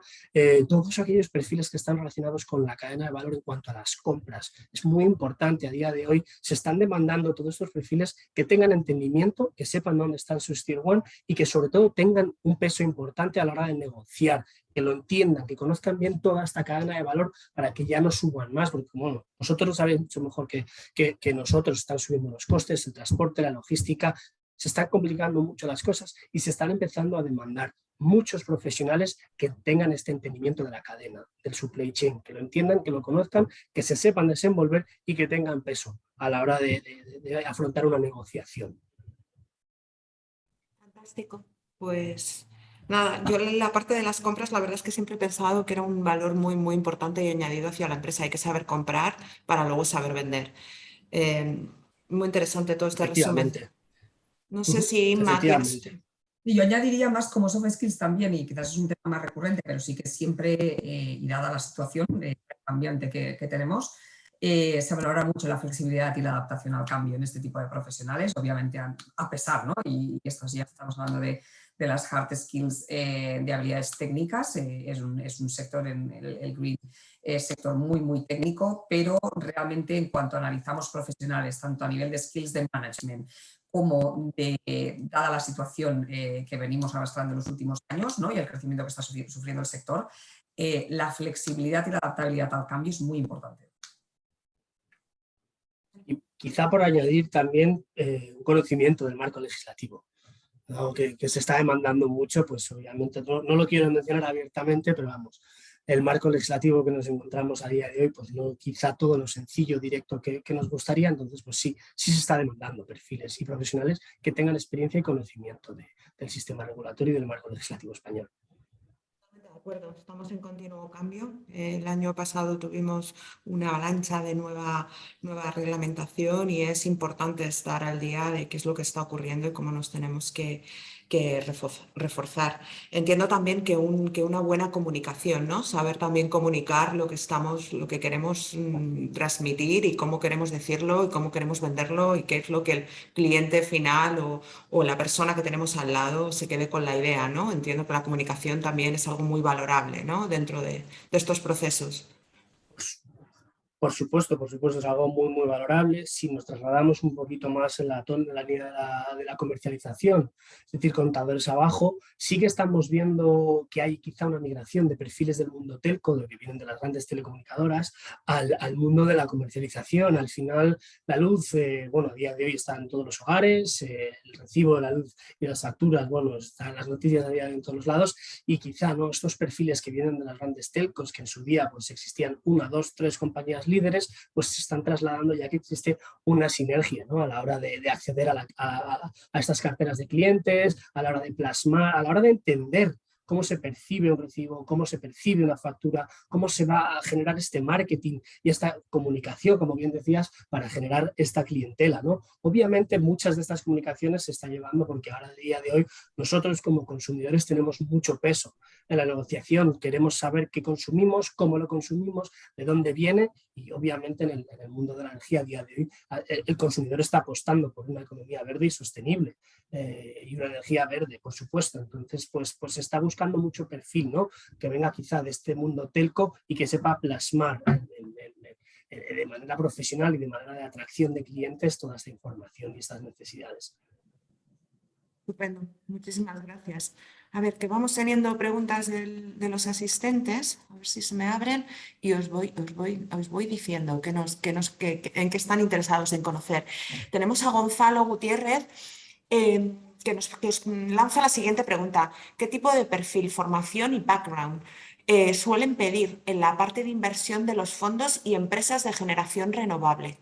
todos aquellos perfiles que están relacionados con la cadena de valor en cuanto a las compras. Es muy importante a día de hoy, se están demandando todos estos perfiles que tengan entendimiento, que sepan dónde están sus tier 1 y que sobre todo tengan un peso importante a la hora de negociar, que lo entiendan, que conozcan bien toda esta cadena de valor para que ya no suban más, porque bueno, vosotros lo sabéis mucho mejor que nosotros, están subiendo los costes, el transporte, la logística, se están complicando mucho las cosas y se están empezando a demandar muchos profesionales que tengan este entendimiento de la cadena, del supply chain, que lo entiendan, que lo conozcan, que se sepan desenvolver y que tengan peso a la hora de afrontar una negociación. Fantástico. Pues Nada, yo en la parte de las compras, la verdad es que siempre he pensado que era un valor muy, muy importante y añadido hacia la empresa. Hay que saber comprar para luego saber vender. Eh, Muy interesante todo este resumen. Efectivamente. No sé Ujú, si Inma tienes... efectivamente. Y yo añadiría más como soft skills también, y quizás es un tema más recurrente, pero sí que siempre, y dada la situación cambiante que tenemos, se valora mucho la flexibilidad y la adaptación al cambio en este tipo de profesionales, obviamente a pesar, ¿no? Y estos ya estamos hablando de las hard skills de habilidades técnicas, es un sector, en el green, sector muy, muy técnico, pero realmente en cuanto analizamos profesionales, tanto a nivel de skills de management, como dada la situación que venimos arrastrando en los últimos años, ¿no? Y el crecimiento que está sufriendo el sector, la flexibilidad y la adaptabilidad al cambio es muy importante. Y quizá por añadir también un conocimiento del marco legislativo, ¿no? Que se está demandando mucho, pues obviamente no lo quiero mencionar abiertamente, pero vamos, el marco legislativo que nos encontramos a día de hoy, pues no quizá todo lo sencillo, directo que nos gustaría, entonces pues sí se está demandando perfiles y profesionales que tengan experiencia y conocimiento del sistema regulatorio y del marco legislativo español. De acuerdo, estamos en continuo cambio. El año pasado tuvimos una avalancha de nueva reglamentación y es importante estar al día de qué es lo que está ocurriendo y cómo nos tenemos que reforzar. Entiendo también que una buena comunicación, ¿no? Saber también comunicar lo que queremos transmitir y cómo queremos decirlo y cómo queremos venderlo y qué es lo que el cliente final o la persona que tenemos al lado se quede con la idea, ¿no? Entiendo que la comunicación también es algo muy valorable, ¿no? Dentro de estos procesos. Por supuesto, es algo muy, muy valorable. Si nos trasladamos un poquito más en la línea de la comercialización, es decir, contadores abajo, sí que estamos viendo que hay quizá una migración de perfiles del mundo telco, de que vienen de las grandes telecomunicadoras, al mundo de la comercialización. Al final, la luz, bueno, a día de hoy está en todos los hogares, el recibo de la luz y las facturas, bueno, están las noticias a día de hoy en todos los lados, y quizá no estos perfiles que vienen de las grandes telcos, que en su día pues existían una, dos, tres compañías líderes, pues se están trasladando ya que existe una sinergia, ¿no? A la hora de acceder a estas carteras de clientes, a la hora de plasmar, a la hora de entender cómo se percibe un recibo, cómo se percibe una factura, cómo se va a generar este marketing y esta comunicación, como bien decías, para generar esta clientela, ¿no? Obviamente muchas de estas comunicaciones se están llevando porque ahora, a día de hoy, nosotros como consumidores tenemos mucho peso en la negociación, queremos saber qué consumimos, cómo lo consumimos, de dónde viene, y obviamente en el mundo de la energía a día de hoy el consumidor está apostando por una economía verde y sostenible y una energía verde, por supuesto. Entonces, pues está buscando mucho perfil, ¿no? Que venga quizá de este mundo telco y que sepa plasmar de manera profesional y de manera de atracción de clientes toda esta información y estas necesidades. Estupendo, muchísimas gracias. A ver, que vamos teniendo preguntas de los asistentes, a ver si se me abren y os voy diciendo en qué están interesados en conocer. Tenemos a Gonzalo Gutiérrez que os lanza la siguiente pregunta. ¿Qué tipo de perfil, formación y background suelen pedir en la parte de inversión de los fondos y empresas de generación renovable?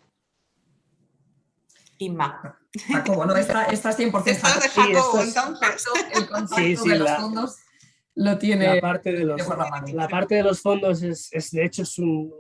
Inma. Jacobo, ¿no? Esta es 100% Estás de Sí, Jacobo, entonces. el concepto de los fondos lo la tiene parte de por la mano. la parte de los fondos de hecho es un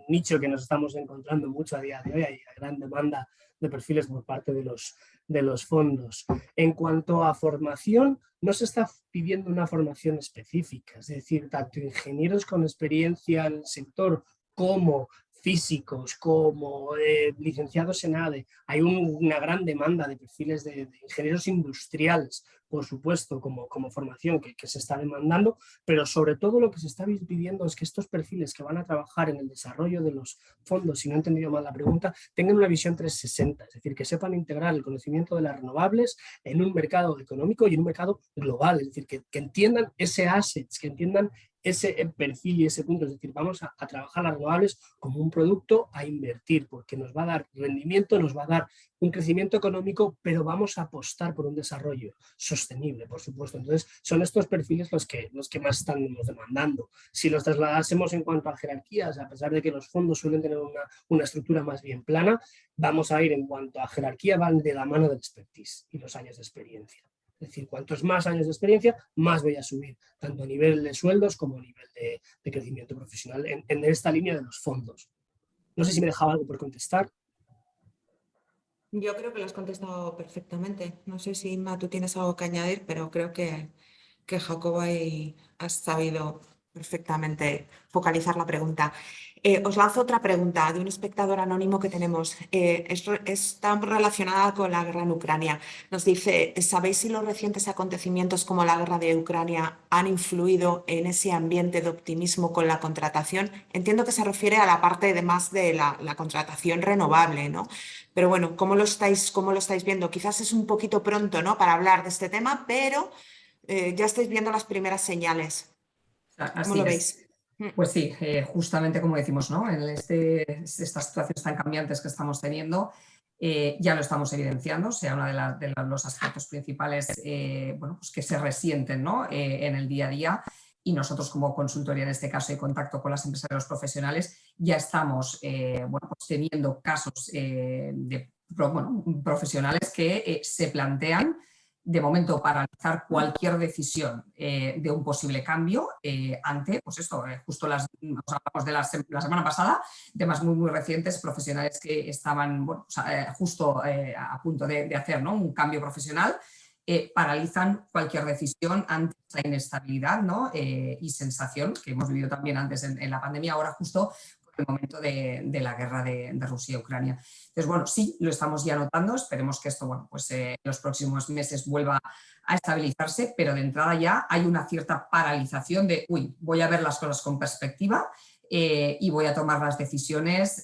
nicho que nos estamos encontrando mucho a día de hoy. Hay gran demanda de perfiles por parte de los fondos. En cuanto a formación, no se está pidiendo una formación específica, es decir, tanto ingenieros con experiencia en el sector como físicos, como licenciados en ADE. Hay una gran demanda de perfiles de ingenieros industriales, por supuesto, como formación que se está demandando, pero sobre todo lo que se está pidiendo es que estos perfiles que van a trabajar en el desarrollo de los fondos, si no he entendido mal la pregunta, tengan una visión 360, es decir, que sepan integrar el conocimiento de las renovables en un mercado económico y en un mercado global, es decir, que entiendan ese assets, que entiendan ese perfil y ese punto, es decir, vamos a trabajar las renovables como un producto a invertir, porque nos va a dar rendimiento, nos va a dar un crecimiento económico, pero vamos a apostar por un desarrollo sostenible, por supuesto. Entonces, son estos perfiles los que más estamos demandando. Si los trasladásemos en cuanto a jerarquías, a pesar de que los fondos suelen tener una estructura más bien plana, vamos a ir en cuanto a jerarquía, van de la mano del expertise y los años de experiencia. Es decir, cuantos más años de experiencia, más voy a subir, tanto a nivel de sueldos como a nivel de crecimiento profesional en esta línea de los fondos. No sé si me dejaba algo por contestar. Yo creo que lo has contestado perfectamente. No sé si, Inma, tú tienes algo que añadir, pero creo que Jacobo ahí has sabido perfectamente focalizar la pregunta. Os lanzo otra pregunta de un espectador anónimo que tenemos. Está relacionada con la guerra en Ucrania. Nos dice, ¿sabéis si los recientes acontecimientos como la guerra de Ucrania han influido en ese ambiente de optimismo con la contratación? Entiendo que se refiere a la parte de más de la contratación renovable, ¿no? Pero bueno, ¿cómo lo estáis viendo? Quizás es un poquito pronto, ¿no?, para hablar de este tema, pero ya estáis viendo las primeras señales. ¿Cómo Así lo es. veis? Pues sí, justamente como decimos, ¿no? En estas situaciones tan cambiantes que estamos teniendo, ya lo estamos evidenciando, o sea, uno de los aspectos principales bueno, pues que se resienten, ¿no?, en el día a día. Y nosotros como consultoría, en este caso, y contacto con las empresas y los profesionales, ya estamos bueno, pues teniendo casos de profesionales que se plantean de momento paralizar cualquier decisión de un posible cambio ante, pues esto, justo hablamos de la semana pasada, temas muy recientes, profesionales que estaban bueno, justo a punto de hacer, ¿no?, un cambio profesional, paralizan cualquier decisión ante esa inestabilidad, ¿no?, y sensación que hemos vivido también antes en la pandemia, ahora justo por el momento de la guerra de Rusia y Ucrania. Entonces, bueno, sí, lo estamos ya notando, esperemos que esto, bueno, pues en los próximos meses vuelva a estabilizarse, pero de entrada ya hay una cierta paralización de, voy a ver las cosas con perspectiva y voy a tomar las decisiones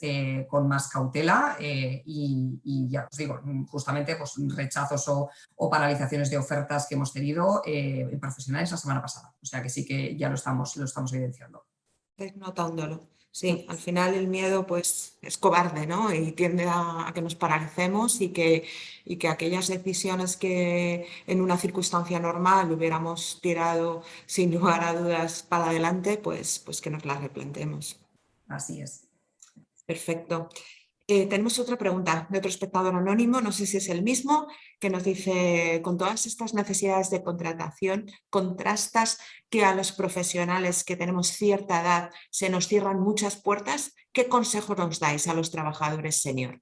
con más cautela y ya os digo, justamente pues, rechazos o paralizaciones de ofertas que hemos tenido profesionales la semana pasada. O sea que sí que ya lo estamos evidenciando. Estáis notándolo. Sí, al final el miedo pues es cobarde, ¿no? Y tiende a que nos paralicemos y que aquellas decisiones que en una circunstancia normal hubiéramos tirado sin lugar a dudas para adelante, pues que nos las replanteemos. Así es. Perfecto. Tenemos otra pregunta de otro espectador anónimo, no sé si es el mismo, que nos dice, con todas estas necesidades de contratación, ¿contrastas que a los profesionales que tenemos cierta edad se nos cierran muchas puertas? ¿Qué consejo nos dais a los trabajadores senior?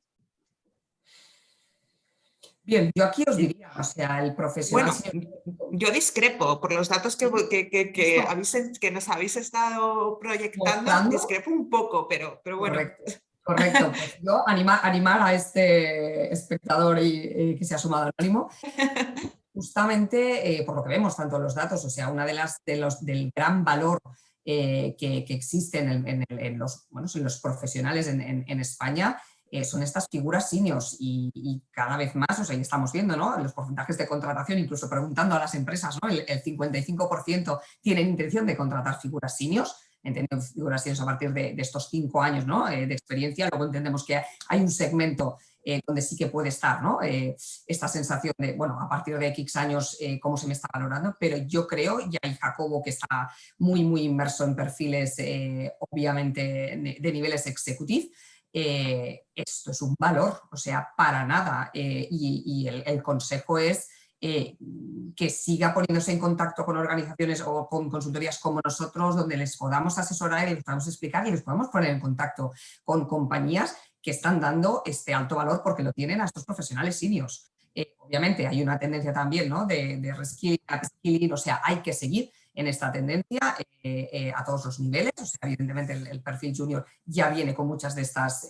Bien, yo aquí os diría, o sea, el profesional... Bueno, yo discrepo, por los datos que nos habéis estado proyectando, mostrando, discrepo un poco, pero bueno. Correcto. Pues yo animar a este espectador que se ha sumado anónimo, justamente por lo que vemos tanto en los datos, o sea, una del gran valor que existe en los profesionales en España son estas figuras seniors y cada vez más, o sea, ya estamos viendo, ¿no?, los porcentajes de contratación, incluso preguntando a las empresas, ¿no?, el 55% tienen intención de contratar figuras seniors, entendiendo figuras seniors a partir de estos 5 años, ¿no?, de experiencia. Luego entendemos que hay un segmento donde sí que puede estar, ¿no?, esta sensación de, bueno, a partir de X años, cómo se me está valorando, pero yo creo, y hay Jacobo que está muy inmerso en perfiles, obviamente, de niveles executivos, esto es un valor, o sea, para nada. Y el consejo es que siga poniéndose en contacto con organizaciones o con consultorías como nosotros, donde les podamos asesorar y les podamos explicar y les podamos poner en contacto con compañías que están dando este alto valor porque lo tienen a estos profesionales seniors. Obviamente hay una tendencia también, ¿no?, de reskilling, upskilling, o sea, hay que seguir en esta tendencia a todos los niveles. O sea, evidentemente el perfil junior ya viene con muchas de estas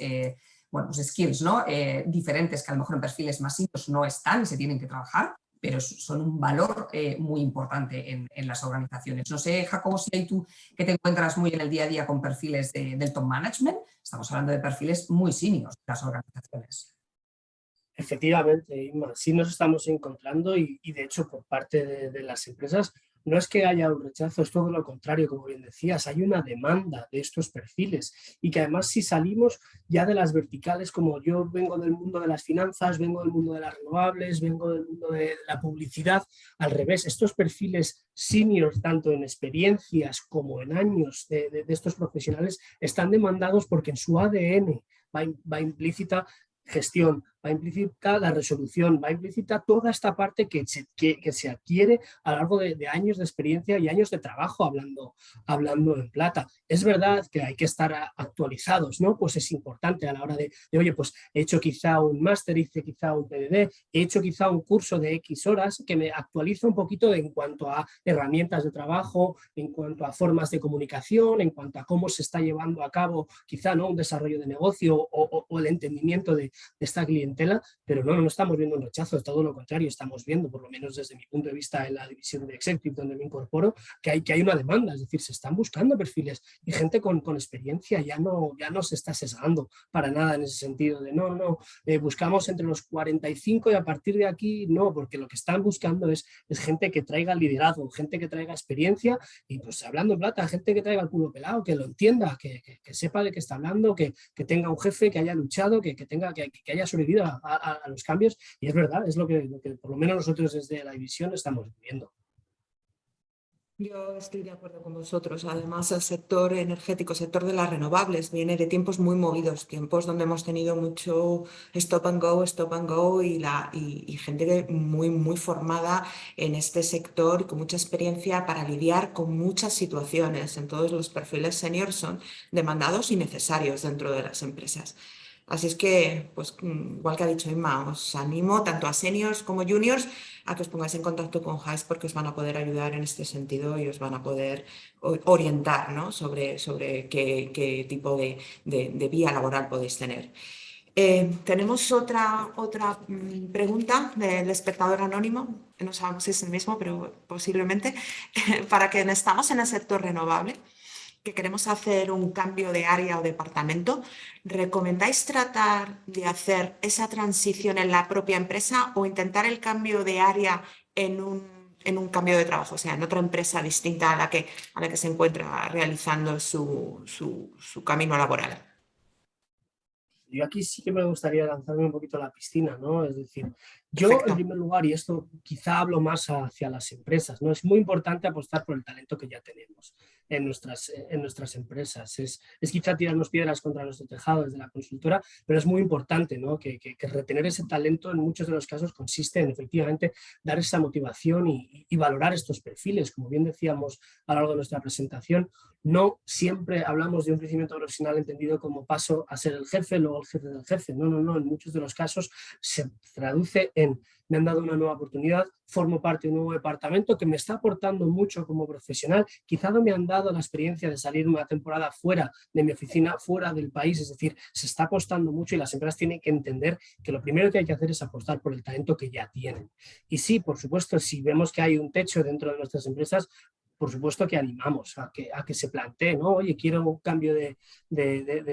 skills, ¿no?, diferentes que a lo mejor en perfiles más seniors no están y se tienen que trabajar, pero son un valor muy importante en las organizaciones. No sé, Jacobo, si hay tú que te encuentras muy en el día a día con perfiles del top management, estamos hablando de perfiles muy seniors de las organizaciones. Efectivamente, Inma, sí nos estamos encontrando y de hecho por parte de las empresas no es que haya un rechazo, es todo lo contrario, como bien decías, hay una demanda de estos perfiles y que además si salimos ya de las verticales, como yo vengo del mundo de las finanzas, vengo del mundo de las renovables, vengo del mundo de la publicidad, al revés, estos perfiles seniors, tanto en experiencias como en años de estos profesionales, están demandados porque en su ADN va implícita gestión, va implícita la resolución, va implícita toda esta parte que se adquiere a lo largo de años de experiencia y años de trabajo hablando en plata. Es verdad que hay que estar actualizados, ¿no? Pues es importante a la hora oye, pues he hecho quizá un máster, hice quizá un PDD, he hecho quizá un curso de X horas que me actualiza un poquito en cuanto a herramientas de trabajo, en cuanto a formas de comunicación, en cuanto a cómo se está llevando a cabo quizá, ¿no?, un desarrollo de negocio o el entendimiento de esta clientela, pero no estamos viendo un rechazo, es todo lo contrario, estamos viendo, por lo menos desde mi punto de vista en la división de Executive donde me incorporo, que hay una demanda, es decir, se están buscando perfiles y gente con experiencia ya no se está sesgando para nada en ese sentido de buscamos entre los 45 y a partir de aquí no, porque lo que están buscando es gente que traiga liderazgo, gente que traiga experiencia y pues hablando en plata, gente que traiga el culo pelado, que lo entienda, que sepa de qué está hablando, que tenga un jefe que haya luchado, que haya sobrevivido a los cambios y es verdad, es lo que por lo menos nosotros desde la división estamos viendo. Yo estoy de acuerdo con vosotros. Además, el sector energético, el sector de las renovables, viene de tiempos muy movidos, tiempos donde hemos tenido mucho stop and go y gente muy formada en este sector, con mucha experiencia para lidiar con muchas situaciones. Entonces, los perfiles senior son demandados y necesarios dentro de las empresas. Así es que, pues, igual que ha dicho Inma, os animo tanto a seniors como juniors a que os pongáis en contacto con Hays porque os van a poder ayudar en este sentido y os van a poder orientar, ¿no?, sobre qué tipo de vía laboral podéis tener. Tenemos otra pregunta del espectador anónimo, no sabemos si es el mismo, pero posiblemente, para quienes estamos en el sector renovable, que queremos hacer un cambio de área o departamento, ¿recomendáis tratar de hacer esa transición en la propia empresa o intentar el cambio de área en un cambio de trabajo, o sea, en otra empresa distinta a la que se encuentra realizando su camino laboral? Yo aquí sí que me gustaría lanzarme un poquito a la piscina, ¿no? Es decir, yo Perfecto. en primer lugar, y esto quizá hablo más hacia las empresas, ¿no? Es muy importante apostar por el talento que ya tenemos en nuestras empresas. Es quizá tirarnos piedras contra nuestro tejado desde la consultora, pero es muy importante, ¿no?, que retener ese talento en muchos de los casos consiste en efectivamente dar esa motivación y valorar estos perfiles. Como bien decíamos a lo largo de nuestra presentación, no siempre hablamos de un crecimiento profesional entendido como paso a ser el jefe, luego el jefe del jefe. No. En muchos de los casos se traduce en me han dado una nueva oportunidad, formo parte de un nuevo departamento que me está aportando mucho como profesional. Quizá no me han dado la experiencia de salir una temporada fuera de mi oficina, fuera del país. Es decir, se está apostando mucho y las empresas tienen que entender que lo primero que hay que hacer es apostar por el talento que ya tienen. Y sí, por supuesto, si vemos que hay un techo dentro de nuestras empresas, por supuesto que animamos a que se plantee, ¿no? Oye, quiero un cambio de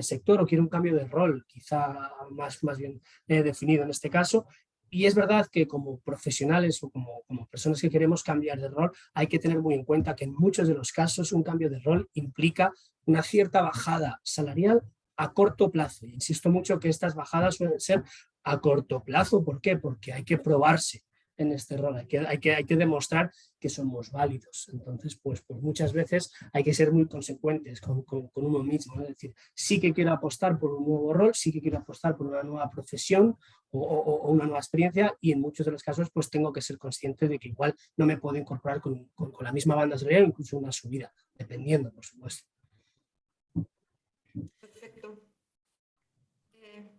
sector o quiero un cambio de rol, quizá más bien definido en este caso. Y es verdad que como profesionales o como personas que queremos cambiar de rol, hay que tener muy en cuenta que en muchos de los casos un cambio de rol implica una cierta bajada salarial a corto plazo. Y insisto mucho que estas bajadas suelen ser a corto plazo. ¿Por qué? Porque hay que probarse en este rol, hay que demostrar que somos válidos. Entonces, pues muchas veces hay que ser muy consecuentes con uno mismo, ¿no? Es decir, sí que quiero apostar por un nuevo rol, sí que quiero apostar por una nueva profesión o una nueva experiencia y en muchos de los casos pues tengo que ser consciente de que igual no me puedo incorporar con la misma banda salarial, incluso una subida, dependiendo, por supuesto. Perfecto.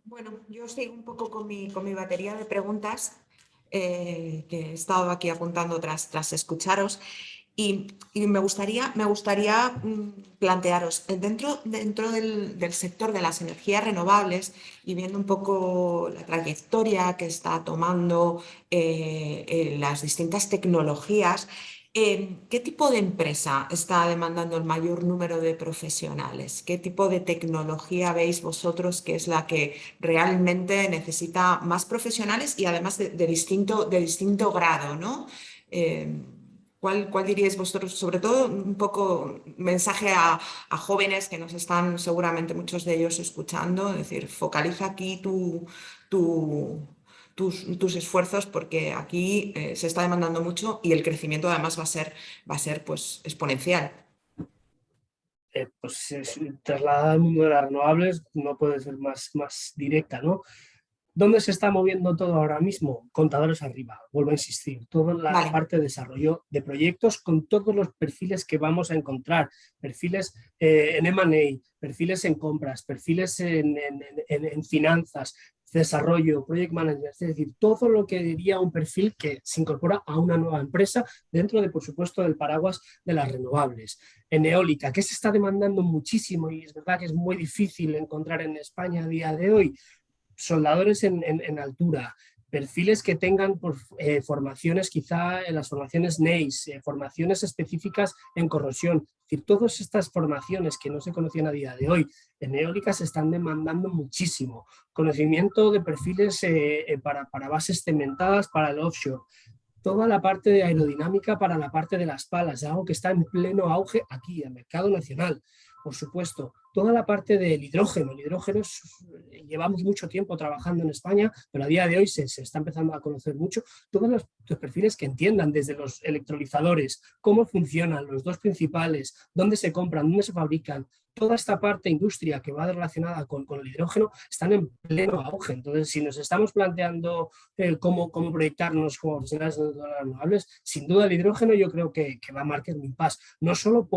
Bueno, yo sigo un poco con mi batería de preguntas que he estado aquí apuntando tras escucharos y me gustaría plantearos, dentro del sector de las energías renovables y viendo un poco la trayectoria que está tomando las distintas tecnologías, ¿qué tipo de empresa está demandando el mayor número de profesionales? ¿Qué tipo de tecnología veis vosotros que es la que realmente necesita más profesionales y además de distinto grado, ¿no? ¿Cuál diríais vosotros? Sobre todo un poco mensaje a jóvenes que nos están seguramente muchos de ellos escuchando, es decir, focaliza aquí tus esfuerzos porque aquí se está demandando mucho y el crecimiento además va a ser pues, exponencial. Trasladada al mundo de las renovables no puede ser más directa, ¿no? ¿Dónde se está moviendo todo ahora mismo? Contadores arriba, vuelvo a insistir, toda la parte de desarrollo de proyectos con todos los perfiles que vamos a encontrar, perfiles en M&A, perfiles en compras, perfiles en finanzas, desarrollo, project management, es decir, todo lo que diría un perfil que se incorpora a una nueva empresa dentro de, por supuesto, del paraguas de las renovables. En eólica, que se está demandando muchísimo y es verdad que es muy difícil encontrar en España a día de hoy, soldadores en altura, perfiles que tengan formaciones, quizá en las formaciones NEIS, formaciones específicas en corrosión. Es decir, todas estas formaciones que no se conocían a día de hoy en eólica se están demandando muchísimo. Conocimiento de perfiles para bases cementadas, para el offshore. Toda la parte de aerodinámica para la parte de las palas, algo que está en pleno auge aquí, en el mercado nacional. Por supuesto, toda la parte del hidrógeno. El hidrógeno llevamos mucho tiempo trabajando en España, pero a día de hoy se está empezando a conocer mucho. Todos los perfiles que entiendan desde los electrolizadores, cómo funcionan los dos principales, dónde se compran, dónde se fabrican. Toda esta parte industria que va relacionada con el hidrógeno están en pleno auge. Entonces, si nos estamos planteando cómo proyectarnos como profesionales de las renovables, sin duda el hidrógeno yo creo que va a marcar un impasse. No solo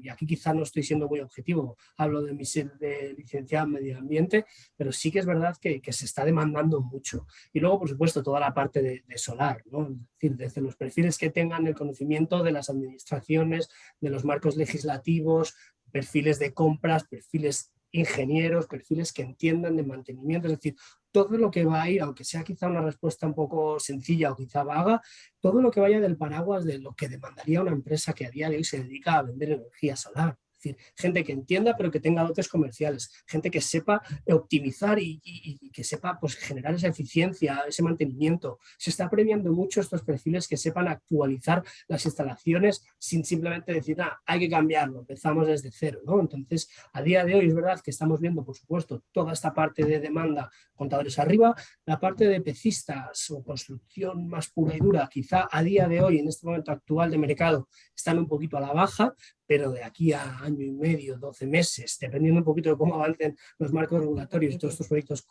y aquí quizá no estoy siendo muy objetivo, hablo de mi de licenciado en medio ambiente, pero sí que es verdad que se está demandando mucho. Y luego, por supuesto, toda la parte de solar, ¿no? Es decir, desde los perfiles que tengan el conocimiento de las administraciones, de los marcos legislativos, perfiles de compras, perfiles ingenieros, perfiles que entiendan de mantenimiento, es decir, todo lo que va a ir, aunque sea quizá una respuesta un poco sencilla o quizá vaga, todo lo que vaya del paraguas de lo que demandaría una empresa que a día de hoy se dedica a vender energía solar. Es decir, gente que entienda pero que tenga dotes comerciales, gente que sepa optimizar y que sepa pues, generar esa eficiencia, ese mantenimiento. Se está premiando mucho estos perfiles que sepan actualizar las instalaciones sin simplemente decir, hay que cambiarlo, empezamos desde cero, ¿no? Entonces, a día de hoy es verdad que estamos viendo, por supuesto, toda esta parte de demanda, contadores arriba, la parte de pecistas o construcción más pura y dura, quizá a día de hoy, en este momento actual de mercado, están un poquito a la baja, pero de aquí a año y medio, 12 meses, dependiendo un poquito de cómo avancen los marcos regulatorios y todos estos proyectos,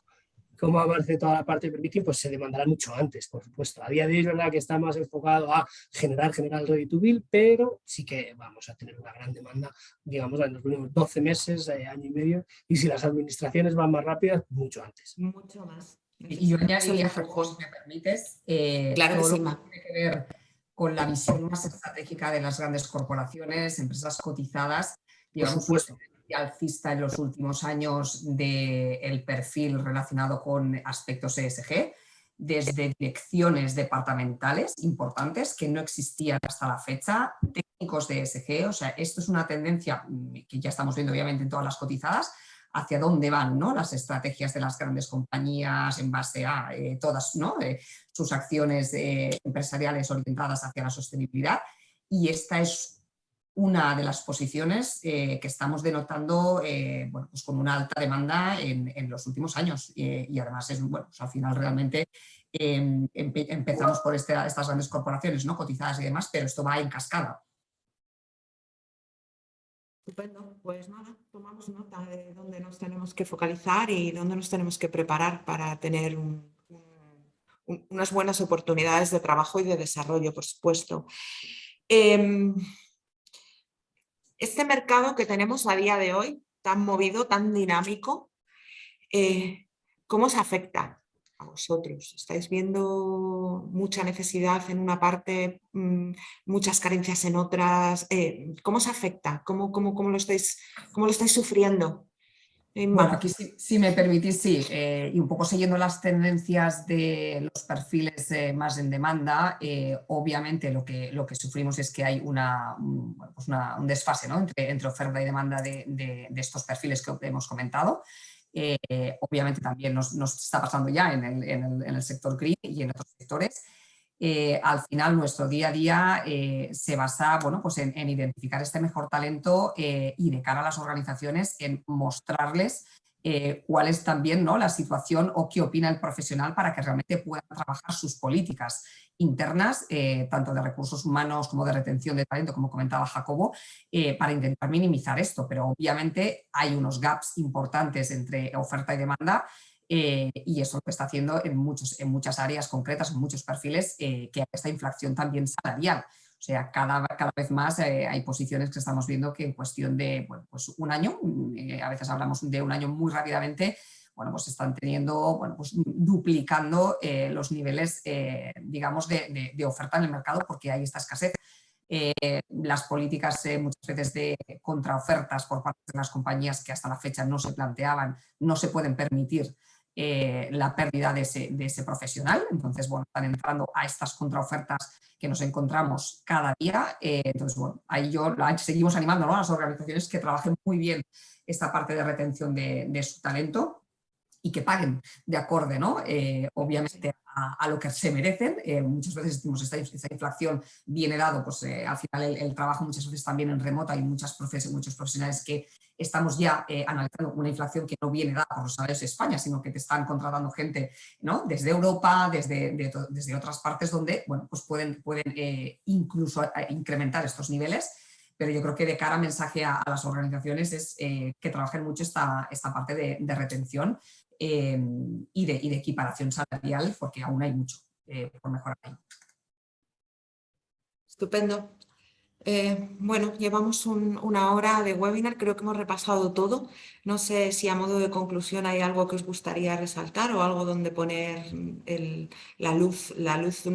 cómo avance toda la parte de permitting, pues se demandará mucho antes, por supuesto. A día de hoy es verdad que está más enfocado a generar el ready to build, pero sí que vamos a tener una gran demanda, digamos, en los próximos 12 meses, año y medio, y si las administraciones van más rápidas, mucho antes. Mucho más. Y yo añadiría, si me permites, claro todo que lo que tiene que ver con la visión más estratégica de las grandes corporaciones, empresas cotizadas, digamos, un alcista en los últimos años del perfil relacionado con aspectos ESG, desde direcciones departamentales importantes que no existían hasta la fecha, técnicos de ESG, o sea, esto es una tendencia que ya estamos viendo obviamente en todas las cotizadas, hacia dónde van, ¿no?, las estrategias de las grandes compañías en base a todas, ¿no?, sus acciones empresariales orientadas hacia la sostenibilidad, y esta es una de las posiciones que estamos denotando bueno, pues con una alta demanda en los últimos años y además es, bueno, pues al final realmente empezamos por estas grandes corporaciones, ¿no?, cotizadas y demás, pero esto va en cascada. Estupendo, pues nada, tomamos nota de dónde nos tenemos que focalizar y dónde nos tenemos que preparar para tener unas buenas oportunidades de trabajo y de desarrollo, por supuesto. Este mercado que tenemos a día de hoy, tan movido, tan dinámico, ¿cómo os afecta a vosotros? ¿Estáis viendo mucha necesidad en una parte, muchas carencias en otras? ¿Cómo os afecta? ¿Cómo lo estáis sufriendo? Bueno, aquí si me permitís, sí, y un poco siguiendo las tendencias de los perfiles más en demanda, obviamente lo que sufrimos es que hay un desfase, ¿no?, entre oferta y demanda de estos perfiles que hemos comentado. Obviamente también nos está pasando ya en el sector green y en otros sectores. Al final nuestro día a día se basa, bueno, pues en identificar este mejor talento y de cara a las organizaciones en mostrarles cuál es también, ¿no?, la situación o qué opina el profesional para que realmente puedan trabajar sus políticas internas, tanto de recursos humanos como de retención de talento, como comentaba Jacobo, para intentar minimizar esto. Pero obviamente hay unos gaps importantes entre oferta y demanda y eso lo que está haciendo en muchas áreas concretas, en muchos perfiles, que hay esta inflación también salarial. O sea, cada vez más hay posiciones que estamos viendo que en cuestión de pues un año, a veces hablamos de un año muy rápidamente, pues están teniendo, pues duplicando los niveles, digamos, de oferta en el mercado porque hay esta escasez. Las políticas muchas veces de contraofertas por parte de las compañías que hasta la fecha no se planteaban, no se pueden permitir la pérdida de ese profesional. Entonces, están entrando a estas contraofertas que nos encontramos cada día. Entonces, ahí seguimos animando, ¿no?, a las organizaciones que trabajen muy bien esta parte de retención de su talento y que paguen de acorde, ¿no?, obviamente a lo que se merecen. Muchas veces decimos esta inflación viene dado, pues al final el trabajo muchas veces también en remoto, hay muchos profesionales que estamos ya analizando una inflación que no viene dada por los salarios de España, sino que te están contratando gente, ¿no?, desde Europa, desde otras partes donde pues pueden incluso incrementar estos niveles. Pero yo creo que de cara a mensaje a las organizaciones es que trabajen mucho esta parte de retención y de equiparación salarial, porque aún hay mucho por mejorar ahí. Estupendo. Bueno, llevamos una hora de webinar, creo que hemos repasado todo. No sé si a modo de conclusión hay algo que os gustaría resaltar o algo donde poner la luz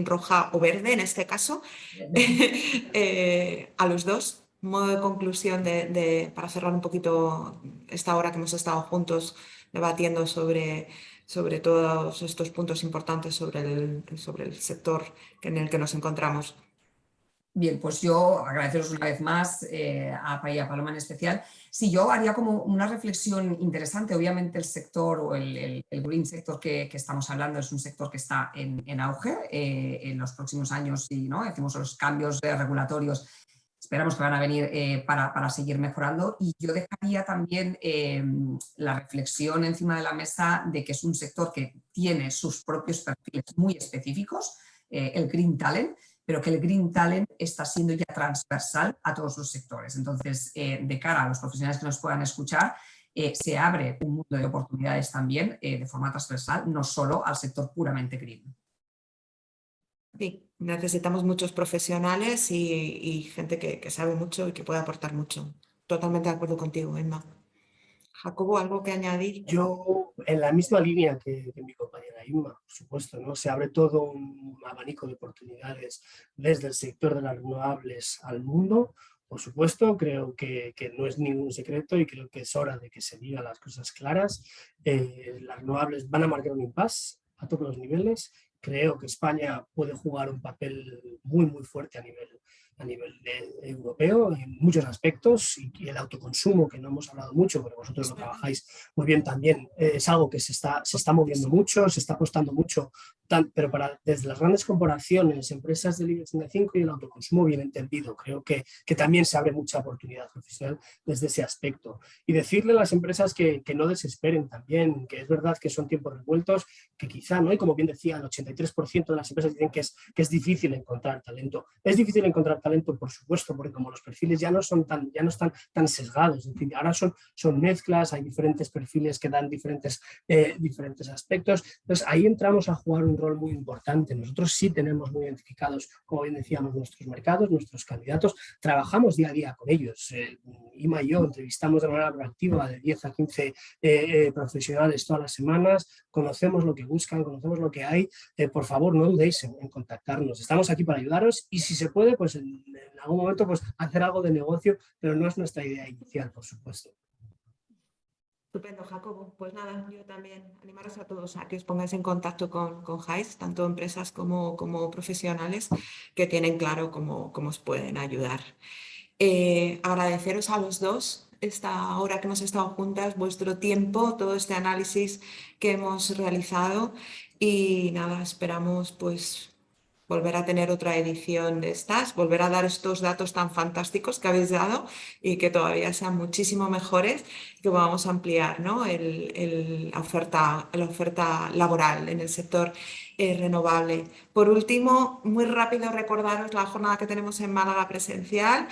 roja o verde en este caso a los dos. Modo de conclusión para cerrar un poquito esta hora que hemos estado juntos debatiendo sobre todos estos puntos importantes sobre el sector en el que nos encontramos. Bien, pues yo agradeceros una vez más a APA y a Paloma en especial. Sí, yo haría como una reflexión interesante. Obviamente el sector o el green sector que estamos hablando es un sector que está en auge en los próximos años y, ¿no?, hacemos los cambios regulatorios. Esperamos que van a venir para seguir mejorando. Y yo dejaría también la reflexión encima de la mesa de que es un sector que tiene sus propios perfiles muy específicos, el Green Talent, pero que el Green Talent está siendo ya transversal a todos los sectores. Entonces, de cara a los profesionales que nos puedan escuchar, se abre un mundo de oportunidades también de forma transversal, no solo al sector puramente green. Sí, necesitamos muchos profesionales y gente que sabe mucho y que puede aportar mucho. Totalmente de acuerdo contigo, Emma. Jacobo, ¿algo que añadir? Yo, en la misma línea que mi compañera Inma, por supuesto, ¿no? Se abre todo un abanico de oportunidades desde el sector de las renovables al mundo. Por supuesto, creo que no es ningún secreto y creo que es hora de que se digan las cosas claras. Las renovables van a marcar un impasse a todos los niveles. Creo que España puede jugar un papel muy, muy fuerte a nivel europeo en muchos aspectos, y el autoconsumo, que no hemos hablado mucho, pero vosotros lo trabajáis muy bien también, es algo que se está moviendo mucho, se está apostando mucho, pero desde las grandes corporaciones, empresas del IBEX 35 y el autoconsumo bien entendido. Creo que también se abre mucha oportunidad profesional desde ese aspecto. Y decirle a las empresas que no desesperen también, que es verdad que son tiempos revueltos, que quizá, ¿no?, y como bien decía, el 83% de las empresas dicen que es difícil encontrar talento. Es difícil encontrar talento, por supuesto, porque como los perfiles ya no están tan sesgados, es decir, ahora son mezclas, hay diferentes perfiles que dan diferentes aspectos. Entonces ahí entramos a jugar un rol muy importante. Nosotros sí tenemos muy identificados, como bien decíamos, nuestros mercados, nuestros candidatos, trabajamos día a día con ellos. Ima y yo entrevistamos de manera proactiva de 10 a 15 profesionales todas las semanas, conocemos lo que buscan, conocemos lo que hay. Por favor, no dudéis en contactarnos. Estamos aquí para ayudaros y si se puede, pues en algún momento pues hacer algo de negocio, pero no es nuestra idea inicial, por supuesto. Estupendo, Jacobo. Pues nada, yo también animaros a todos a que os pongáis en contacto con Heiss, tanto empresas como profesionales que tienen claro cómo os pueden ayudar. Agradeceros a los dos esta hora que hemos estado juntas, vuestro tiempo, todo este análisis que hemos realizado y nada, esperamos pues volver a tener otra edición de estas, volver a dar estos datos tan fantásticos que habéis dado y que todavía sean muchísimo mejores, que vamos a ampliar, ¿no? la oferta laboral en el sector renovable. Por último, muy rápido recordaros la jornada que tenemos en Málaga presencial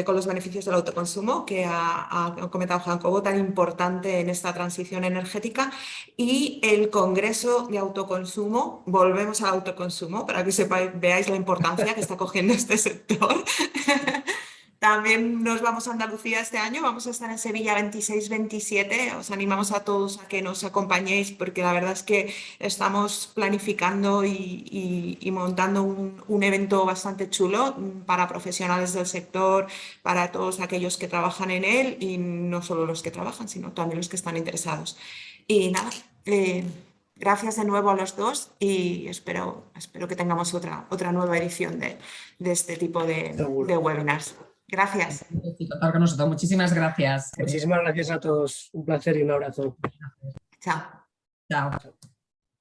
con los beneficios del autoconsumo que ha comentado Jacobo, tan importante en esta transición energética, y el Congreso de Autoconsumo. Volvemos al autoconsumo para que veáis la importancia que está cogiendo este sector. También nos vamos a Andalucía este año, vamos a estar en Sevilla 26-27, os animamos a todos a que nos acompañéis porque la verdad es que estamos planificando y montando un evento bastante chulo para profesionales del sector, para todos aquellos que trabajan en él y no solo los que trabajan, sino también los que están interesados. Y nada, gracias de nuevo a los dos y espero que tengamos otra nueva edición de este tipo de webinars. Gracias. Con nosotros. Muchísimas gracias. Muchísimas gracias a todos. Un placer y un abrazo. Chao. Chao.